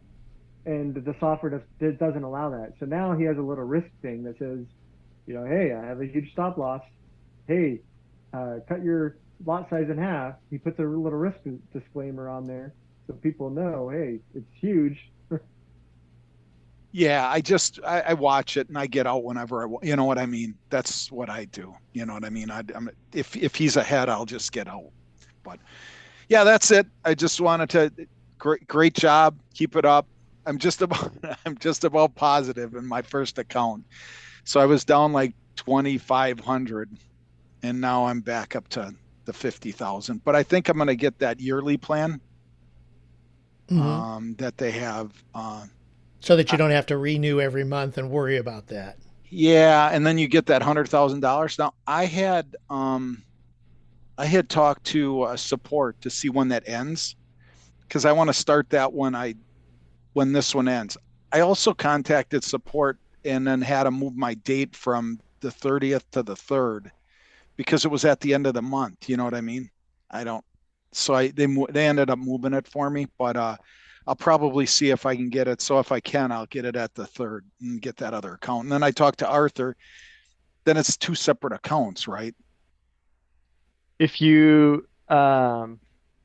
And the software doesn't allow that. So now he has a little risk thing that says, hey, I have a huge stop loss. Hey, cut your lot size in half. He puts a little risk disclaimer on there so people know, hey, it's huge. Yeah, I watch it and I get out whenever I want. You know what I mean? That's what I do. You know what I mean? If he's ahead, I'll just get out. But yeah, that's it. I just wanted to great job. Keep it up. I'm just about positive in my first account. So I was down like 2,500 and now I'm back up to the 50,000. But I think I'm going to get that yearly plan that they have. So that you don't have to renew every month and worry about that. Yeah, and then you get that $100,000. Now I had talked to support to see when that ends, because I want to start that when this one ends. I also contacted support and then had to move my date from the 30th to the 3rd because it was at the end of the month. You know what I mean? They ended up moving it for me, but I'll probably see if I can get it. So if I can, I'll get it at the 3rd and get that other account. And then I talked to Arthur. Then it's 2 separate accounts, right? If you, by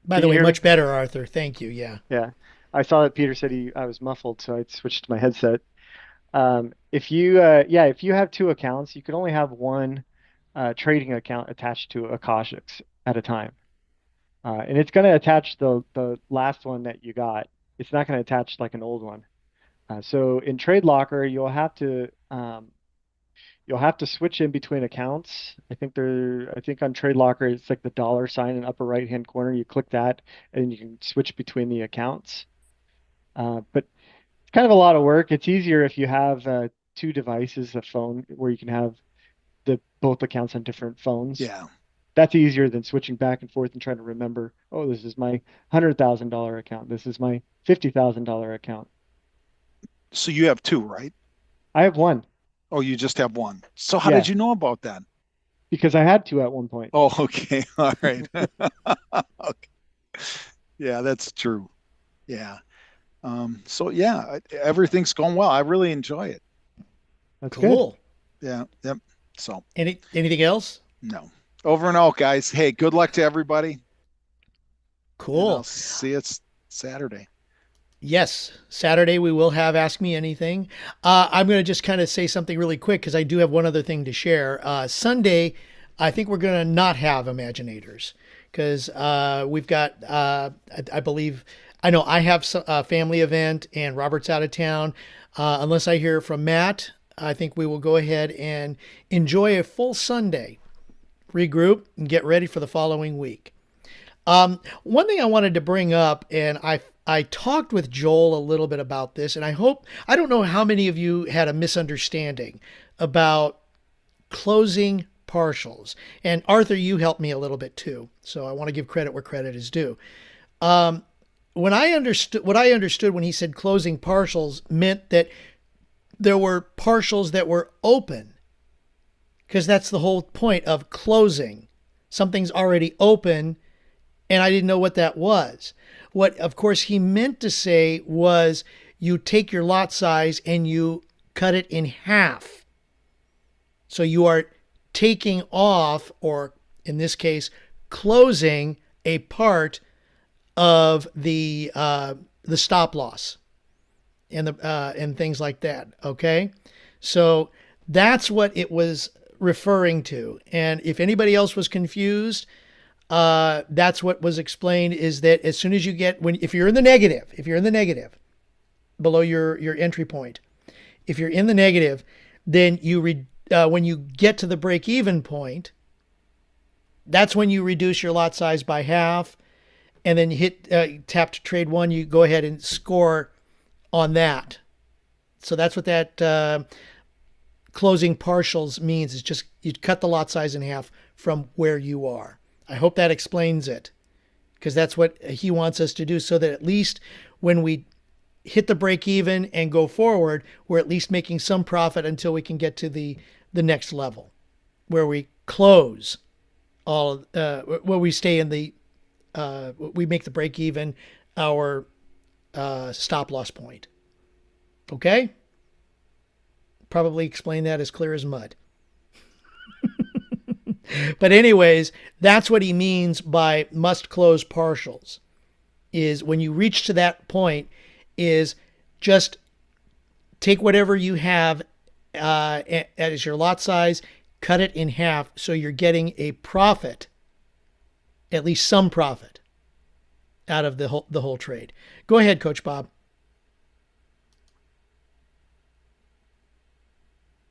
the way, much better, Arthur. Thank you. Yeah. Yeah. I saw that Peter said I was muffled, so I switched to my headset. If you have 2 accounts, you can only have one trading account attached to a Akashics at a time. And it's going to attach the last one that you got. It's not going to attach like an old one. So in Trade Locker, you'll have to switch in between accounts. I think on Trade Locker it's like the $ in the upper right hand corner. You click that and you can switch between the accounts. But it's kind of a lot of work. It's easier if you have 2 devices, a phone where you can have both accounts on different phones. Yeah. That's easier than switching back and forth and trying to remember, oh, this is my $100,000 account. This is my $50,000 account. So you have 2, right? I have 1. Oh, you just have 1. So how did you know about that? Because I had 2 at one point. Oh, okay. All right. Okay. Yeah, that's true. Yeah. So yeah, everything's going well. I really enjoy it. That's cool. Good. Yeah. Yep. So anything else? No. Over and out, guys. Hey, good luck to everybody. Cool. I'll see you Saturday. Yes, Saturday we will have Ask Me Anything. I'm going to just kind of say something really quick because I do have one other thing to share. Sunday, I think we're going to not have Imaginators because we've got, I believe, I know I have a family event and Robert's out of town. Unless I hear from Matt, I think we will go ahead and enjoy a full Sunday, regroup, and get ready for the following week. One thing I wanted to bring up, and I talked with Joel a little bit about this, and I don't know how many of you had a misunderstanding about closing partials. And Arthur, you helped me a little bit too. So I want to give credit where credit is due. What I understood when he said closing partials meant that there were partials that were open because that's the whole point of closing. Something's already open, and I didn't know what that was. What, of course, he meant to say was you take your lot size and you cut it in half. So you are taking off, or in this case, closing a part of the stop loss and and things like that. Okay, so that's what it was referring to. And if anybody else was confused, that's what was explained, is that as soon as you get, if you're in the negative below your entry point, if you're in the negative, then when you get to the break even point, that's when you reduce your lot size by half, and then you hit tap to trade one. You go ahead and score on that. So that's what that closing partials means. It's just you cut the lot size in half from where you are. I hope that explains it, because that's what he wants us to do, so that at least when we hit the break even and go forward, we're at least making some profit until we can get to the next level, where we close all, where we stay in the, we make the break even our stop loss point. Okay? Probably explain that as clear as mud. But anyways, that's what he means by must close partials, is when you reach to that point, is just take whatever you have as your lot size, cut it in half, so you're getting a profit, at least some profit, out of the whole trade. Go ahead, Coach Bob.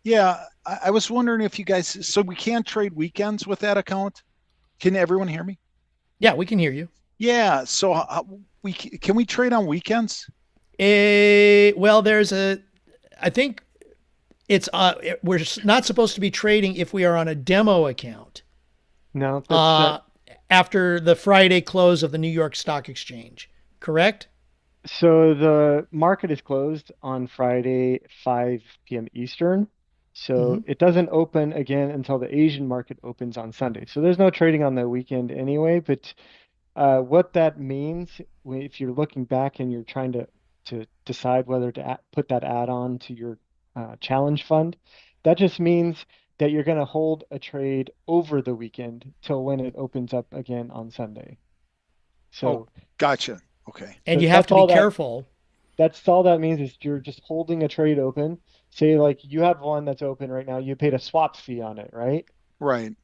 Yeah, I was wondering if you guys, so we can't trade weekends with that account? Can everyone hear me? Yeah, we can hear you. Yeah, so can we trade on weekends? Well, I think it's we're not supposed to be trading if we are on a demo account. No, that's after the Friday close of the New York Stock Exchange, correct? so the market is closed on Friday, 5 p.m. Eastern. So it doesn't open again until the Asian market opens on Sunday. So there's no trading on the weekend anyway. But what that means, if you're looking back and you're trying to decide whether to put that add-on to your challenge fund, that just means that you're going to hold a trade over the weekend till when it opens up again on Sunday. So, gotcha. Okay. And So you have that's to be all that- careful. That's all that means, is you're just holding a trade open. Say like you have one that's open right now, you paid a swap fee on it, right? Right.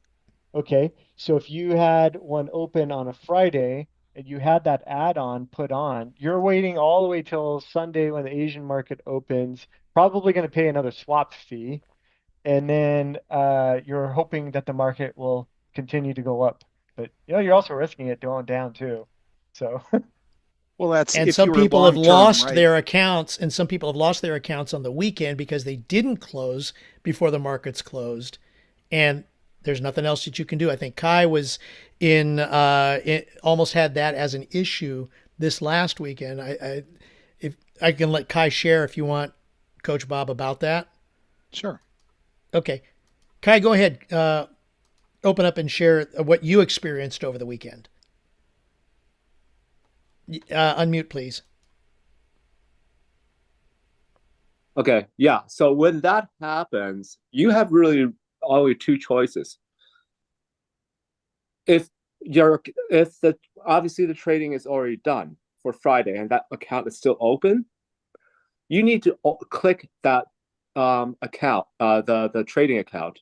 Okay. So if you had one open on a Friday and you had that add-on put on, you're waiting all the way till Sunday when the Asian market opens, probably going to pay another swap fee. And then you're hoping that the market will continue to go up. But you're also risking it going down too. So Well, that's And if some you were people have long-term, lost right? their accounts, and some people have lost their accounts on the weekend because they didn't close before the markets closed. And there's nothing else that you can do. I think Kai was almost had that as an issue this last weekend. If I can let Kai share if you want, Coach Bob, about that. Sure. Okay. Kai, go ahead. Open up and share what you experienced over the weekend. Unmute, please. Okay, yeah. So when that happens, you have really only two choices. If obviously the trading is already done for Friday and that account is still open, you need to click that account, the trading account,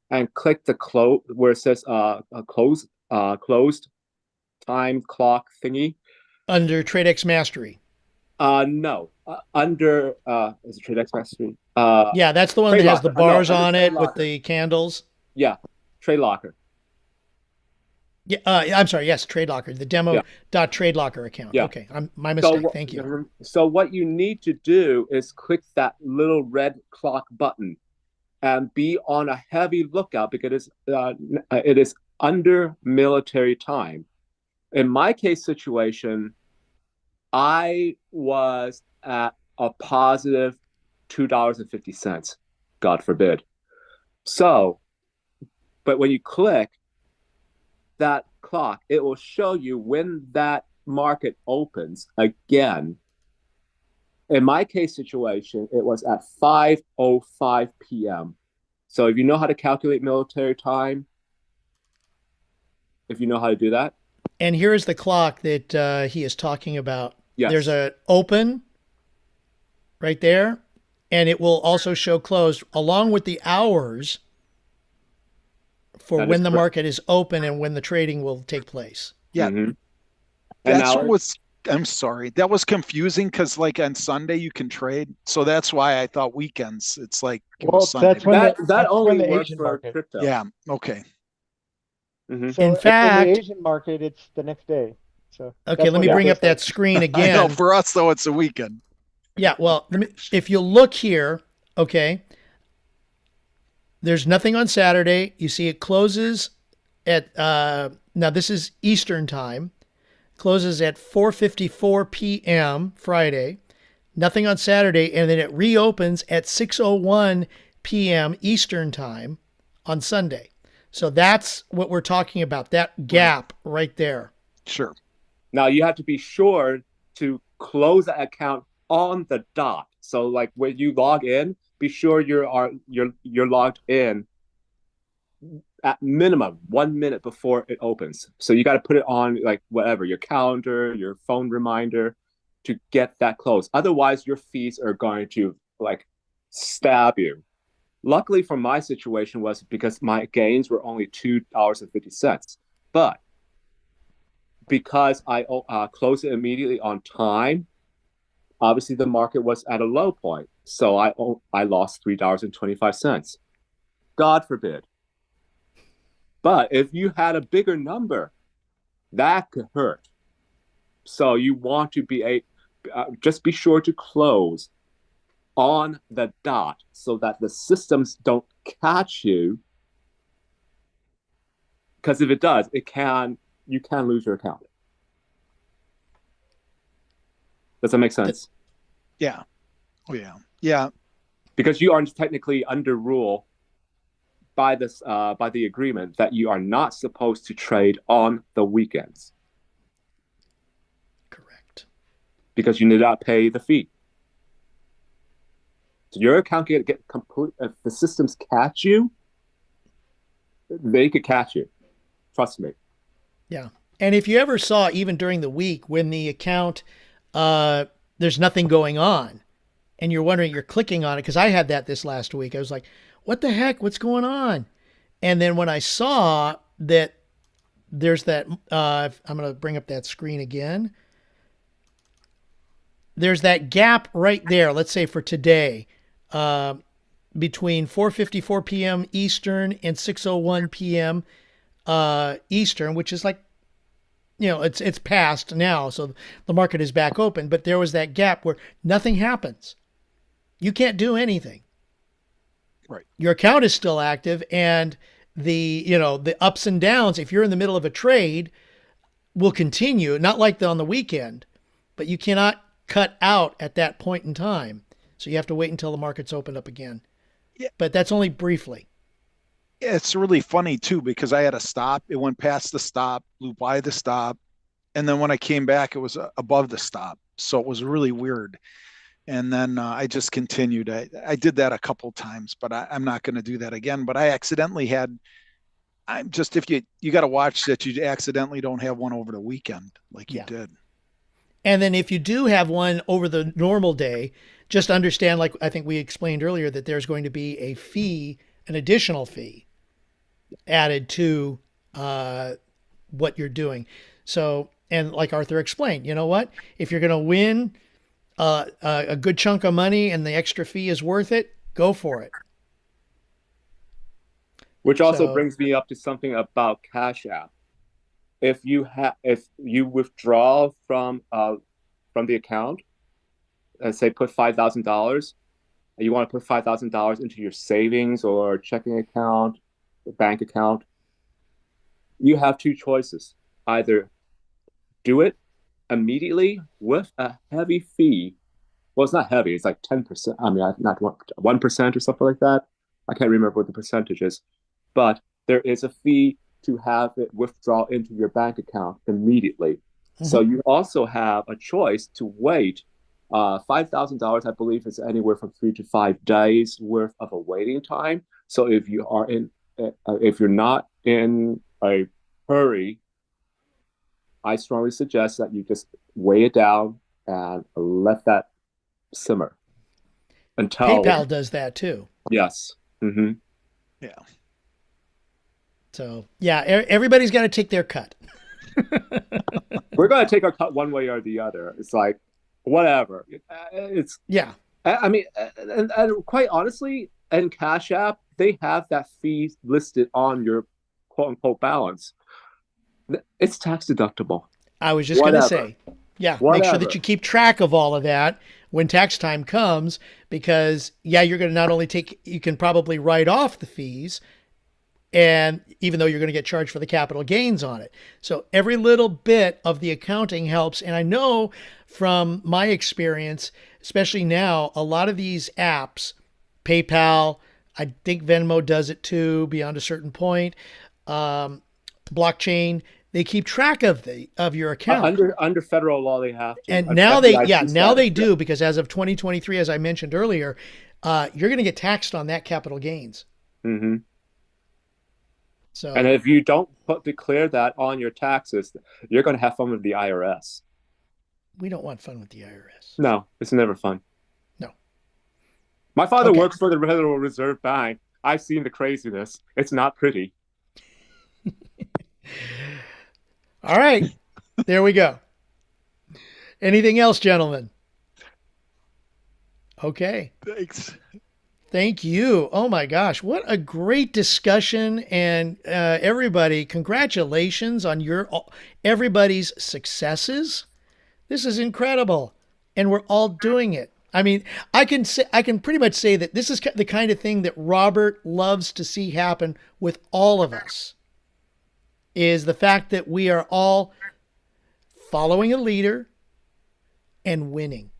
and click the close where it says closed time clock thingy. Under TradeX Mastery. No. Under is it TradeX Mastery? Yeah, that's the one Trade that has the Locker. No, bars under on Trade it with Locker. the candles. Yeah, Trade Locker. Yeah, I'm sorry. Yes, TradeLocker, the demo.TradeLocker account. Yeah. Okay, my mistake. Thank you. So what you need to do is click that little red clock button and be on a heavy lookout because it is under military time. In my case situation, I was at a positive $2.50, God forbid. So But when you click that clock, it will show you when that market opens again. In my case situation, it was at 5:05 p.m. So if you know how to calculate military time, if you know how to do that. And here is the clock that he is talking about. Yes. There's a open right there, and it will also show closed along with the hours for That when is the correct. market is open and when the trading will take place. Yeah. Mhm. And That's now what was, I'm sorry. That was confusing because like on Sunday you can trade. So that's why I thought weekends. It's like it Well, was Sunday. that's when that that's only when the works Asian for market. crypto. Yeah. Okay. Mhm. So In in fact- the Asian market, it's the next day. So Okay, that's let me when bring it up that starts. screen I know again. for us though it's a weekend. Yeah, well, if you look here, okay, there's nothing on Saturday. You see it closes at, now this is Eastern time, closes at 4:54 p.m. Friday. Nothing on Saturday, and then it reopens at 6:01 p.m. Eastern time on Sunday. So that's what we're talking about, that gap right there. Sure. Now you have to be sure to close that account on the dot. So like when you log in, be sure you're logged in at minimum 1 minute before it opens. So you got to put it on like whatever, your calendar, your phone reminder to get that close. Otherwise your fees are going to like stab you. Luckily for my situation was because my gains were only $2.50. But because I closed it immediately on time, obviously the market was at a low point. So I lost $3.25. God forbid. But if you had a bigger number, that could hurt. So you want to just be sure to close on the dot so that the systems don't catch you. Because if it does, you can lose your account. Does that make sense? Yeah. Oh yeah. Yeah. Because you are technically under rule by the agreement that you are not supposed to trade on the weekends. Correct. Because you did not pay the fee. So your account can get complete. If the systems catch you, they could catch you. Trust me. Yeah. And if you ever saw, even during the week, when the account, there's nothing going on, and you're wondering, you're clicking on it, because I had that this last week. I was like, what the heck? What's going on? And then when I saw that there's that, I'm going to bring up that screen again. There's that gap right there, let's say for today, between 4:54 p.m. Eastern and 6:01 p.m. Eastern, which is like, it's past now, so the market is back open. But there was that gap where nothing happens. You can't do anything. Right. Your account is still active, and the ups and downs, if you're in the middle of a trade, will continue. Not like on the weekend, but you cannot cut out at that point in time. So you have to wait until the market's opened up again. Yeah. But that's only briefly. It's really funny too because I had a stop. It went past the stop, blew by the stop, and then when I came back, it was above the stop. So it was really weird. And then I just continued. I did that a couple times, but I'm not going to do that again. But I accidentally had. I'm just if you got to watch that you accidentally don't have one over the weekend like you did. And then if you do have one over the normal day, just understand, like I think we explained earlier, that there's going to be a fee, an additional fee added to what you're doing. So, and like Arthur explained, you know what? If you're going to win a good chunk of money and the extra fee is worth it, go for it. Which also brings me up to something about Cash App. If you withdraw from the account, say put $5,000, and you want to put $5,000 into your savings or checking account, or bank account, you have two choices: either do it immediately with a heavy fee. Well, it's not heavy; it's like 10%. I mean, not 1% or something like that. I can't remember what the percentage is, but there is a fee to have it withdraw into your bank account immediately. So you also have a choice to wait. $5,000, I believe, is anywhere from 3 to 5 days worth of a waiting time. So if you're not in a hurry, I strongly suggest that you just weigh it down and let that simmer until PayPal does that too. Yes. Mm-hmm. Yeah. So yeah, everybody's got to take their cut. We're going to take our cut one way or the other. It's like, whatever. It's Yeah. I mean, and quite honestly, in Cash App, they have that fee listed on your quote unquote balance. It's tax deductible. I was just going to say, yeah, make sure Whatever. that you keep track of all of that when tax time comes, because yeah, you're going to not only you can probably write off the fees, and even though you're going to get charged for the capital gains on it. So every little bit of the accounting helps. And I know from my experience, especially now, a lot of these apps, PayPal, I think Venmo does it too, beyond a certain point, blockchain, they keep track of your account. Under federal law, they have to. And now they do, because as of 2023, as I mentioned earlier, you're going to get taxed on that capital gains. Mm-hmm. So, and if you don't declare that on your taxes, you're going to have fun with the IRS. We don't want fun with the IRS. No, it's never fun. No. My father works for the Federal Reserve Bank. I've seen the craziness. It's not pretty. All right. There we go. Anything else, gentlemen? Okay. Thanks. Thank you. Oh my gosh, what a great discussion. And everybody, congratulations on everybody's successes. This is incredible. And we're all doing it. I mean, I can pretty much say that this is the kind of thing that Robert loves to see happen with all of us, is the fact that we are all following a leader and winning.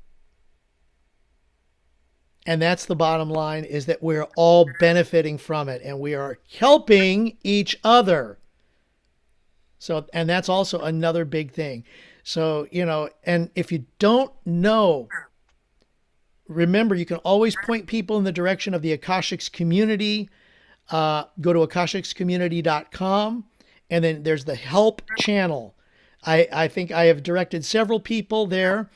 And that's the bottom line, is that we're all benefiting from it and we are helping each other. So, and that's also another big thing. So, and if you don't know, remember, you can always point people in the direction of the Akashics community. Go to akashicscommunity.com, and then there's the help channel. I think I have directed several people there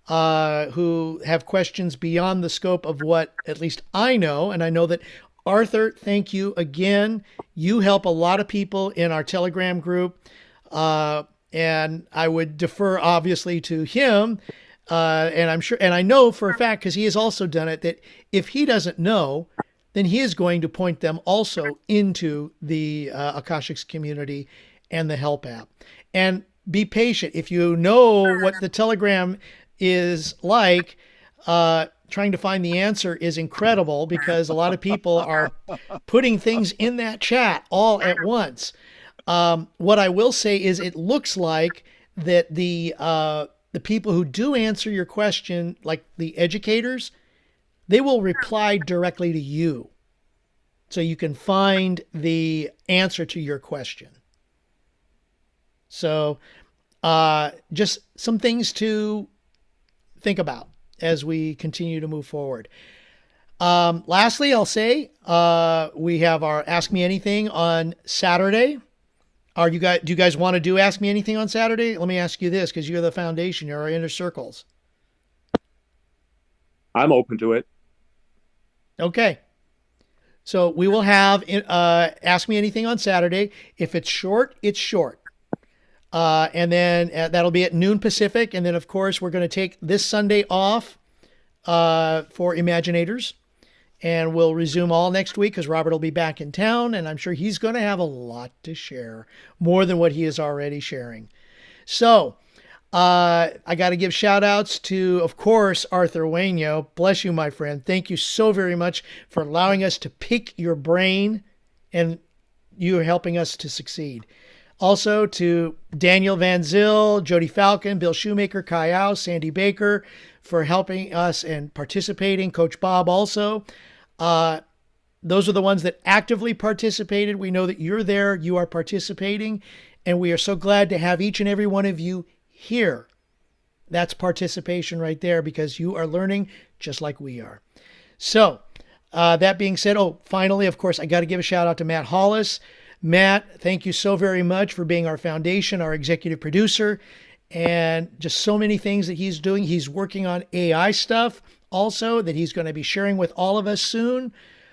who have questions beyond the scope of what at least I know. And I know that Arthur, thank you again. You help a lot of people in our Telegram group. And I would defer obviously to him. And I'm sure, and I know for a fact, because he has also done it, that if he doesn't know, then he is going to point them also into the Akashics community and the help app. And be patient. If you know what the Telegram is like, trying to find the answer is incredible, because a lot of people are putting things in that chat all at once. What I will say is it looks like that the people who do answer your question, like the educators, they will reply directly to you, so you can find the answer to your question. So just some things to think about as we continue to move forward. Lastly, I'll say we have our Ask Me Anything on Saturday. Do you guys want to do Ask Me Anything on Saturday? Let me ask you this, because you're the foundation, you're our inner circles. I'm open to it. Okay. So we will have Ask Me Anything on Saturday. If it's short, it's short. And then that'll be at noon Pacific. And then, of course, we're going to take this Sunday off for Imaginators. And we'll resume all next week, because Robert will be back in town. And I'm sure he's going to have a lot to share, more than what he is already sharing. So I got to give shout outs to, of course, Arthur Wainio. Bless you, my friend. Thank you so very much for allowing us to pick your brain, and you are helping us to succeed. Also to Daniel Van Zyl, Jody Falcon, Bill Shoemaker, Kai Au, Sandy Baker for helping us and participating. Coach Bob also. those are the ones that actively participated. We know that you're there, you are participating, and we are so glad to have each and every one of you here. That's participation right there, because you are learning just like we are. So that being said, finally, of course, I got to give a shout out to Matt Hollis. Matt, thank you so very much for being our foundation, our executive producer, and just so many things that he's doing. He's working on AI stuff also that he's going to be sharing with all of us soon,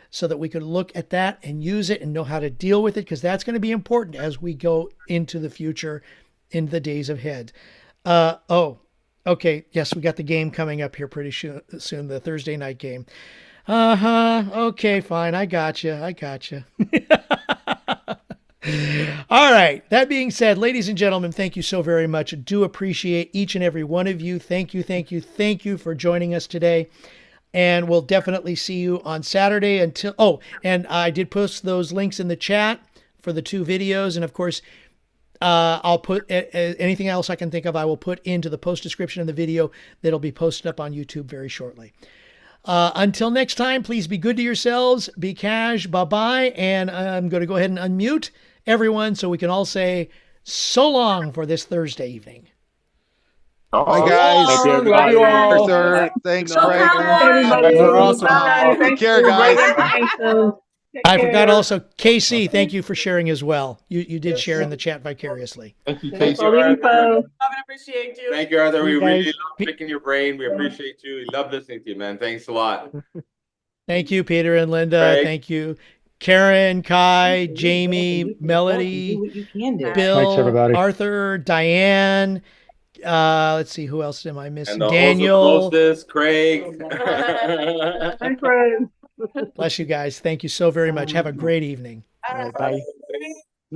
so that we could look at that and use it and know how to deal with it, because that's going to be important as we go into the future, in the days ahead. Okay. Yes, we got the game coming up here pretty soon, the Thursday night game. Okay, fine. I got you. All right. That being said, ladies and gentlemen, thank you so very much. I do appreciate each and every one of you. Thank you for joining us today. And we'll definitely see you on Saturday and I did post those links in the chat for the 2 videos. And of course, I'll put anything else I can think of, I will put into the post description of the video that'll be posted up on YouTube very shortly. Until next time, please be good to yourselves, be cash, bye-bye. And I'm going to go ahead and unmute everyone so we can all say so long for this Thursday evening. Bye, guys. Thank you, everybody. Love you all. Arthur, thanks, No Craig. problem. Thanks for awesome. Bye. Take care, guys. I forgot also, Casey, thank you for sharing as well. You did share in the chat vicariously. Thank you, Thanks Casey. for the Arthur. info. Appreciate you. Thank you, Arthur. We You really guys- love picking your brain. We appreciate you. We love listening to you, man. Thanks a lot. Thank you, Peter and Linda. Craig. Thank you, Karen, Kai, Jamie, Melody, Bill, Thanks, everybody. Arthur, Diane. Let's see, who else am I missing? And the Daniel. also closest, Craig. Hi, friends. Bless you guys. Thank you so very much. Have a great evening. All right, bye. Bye.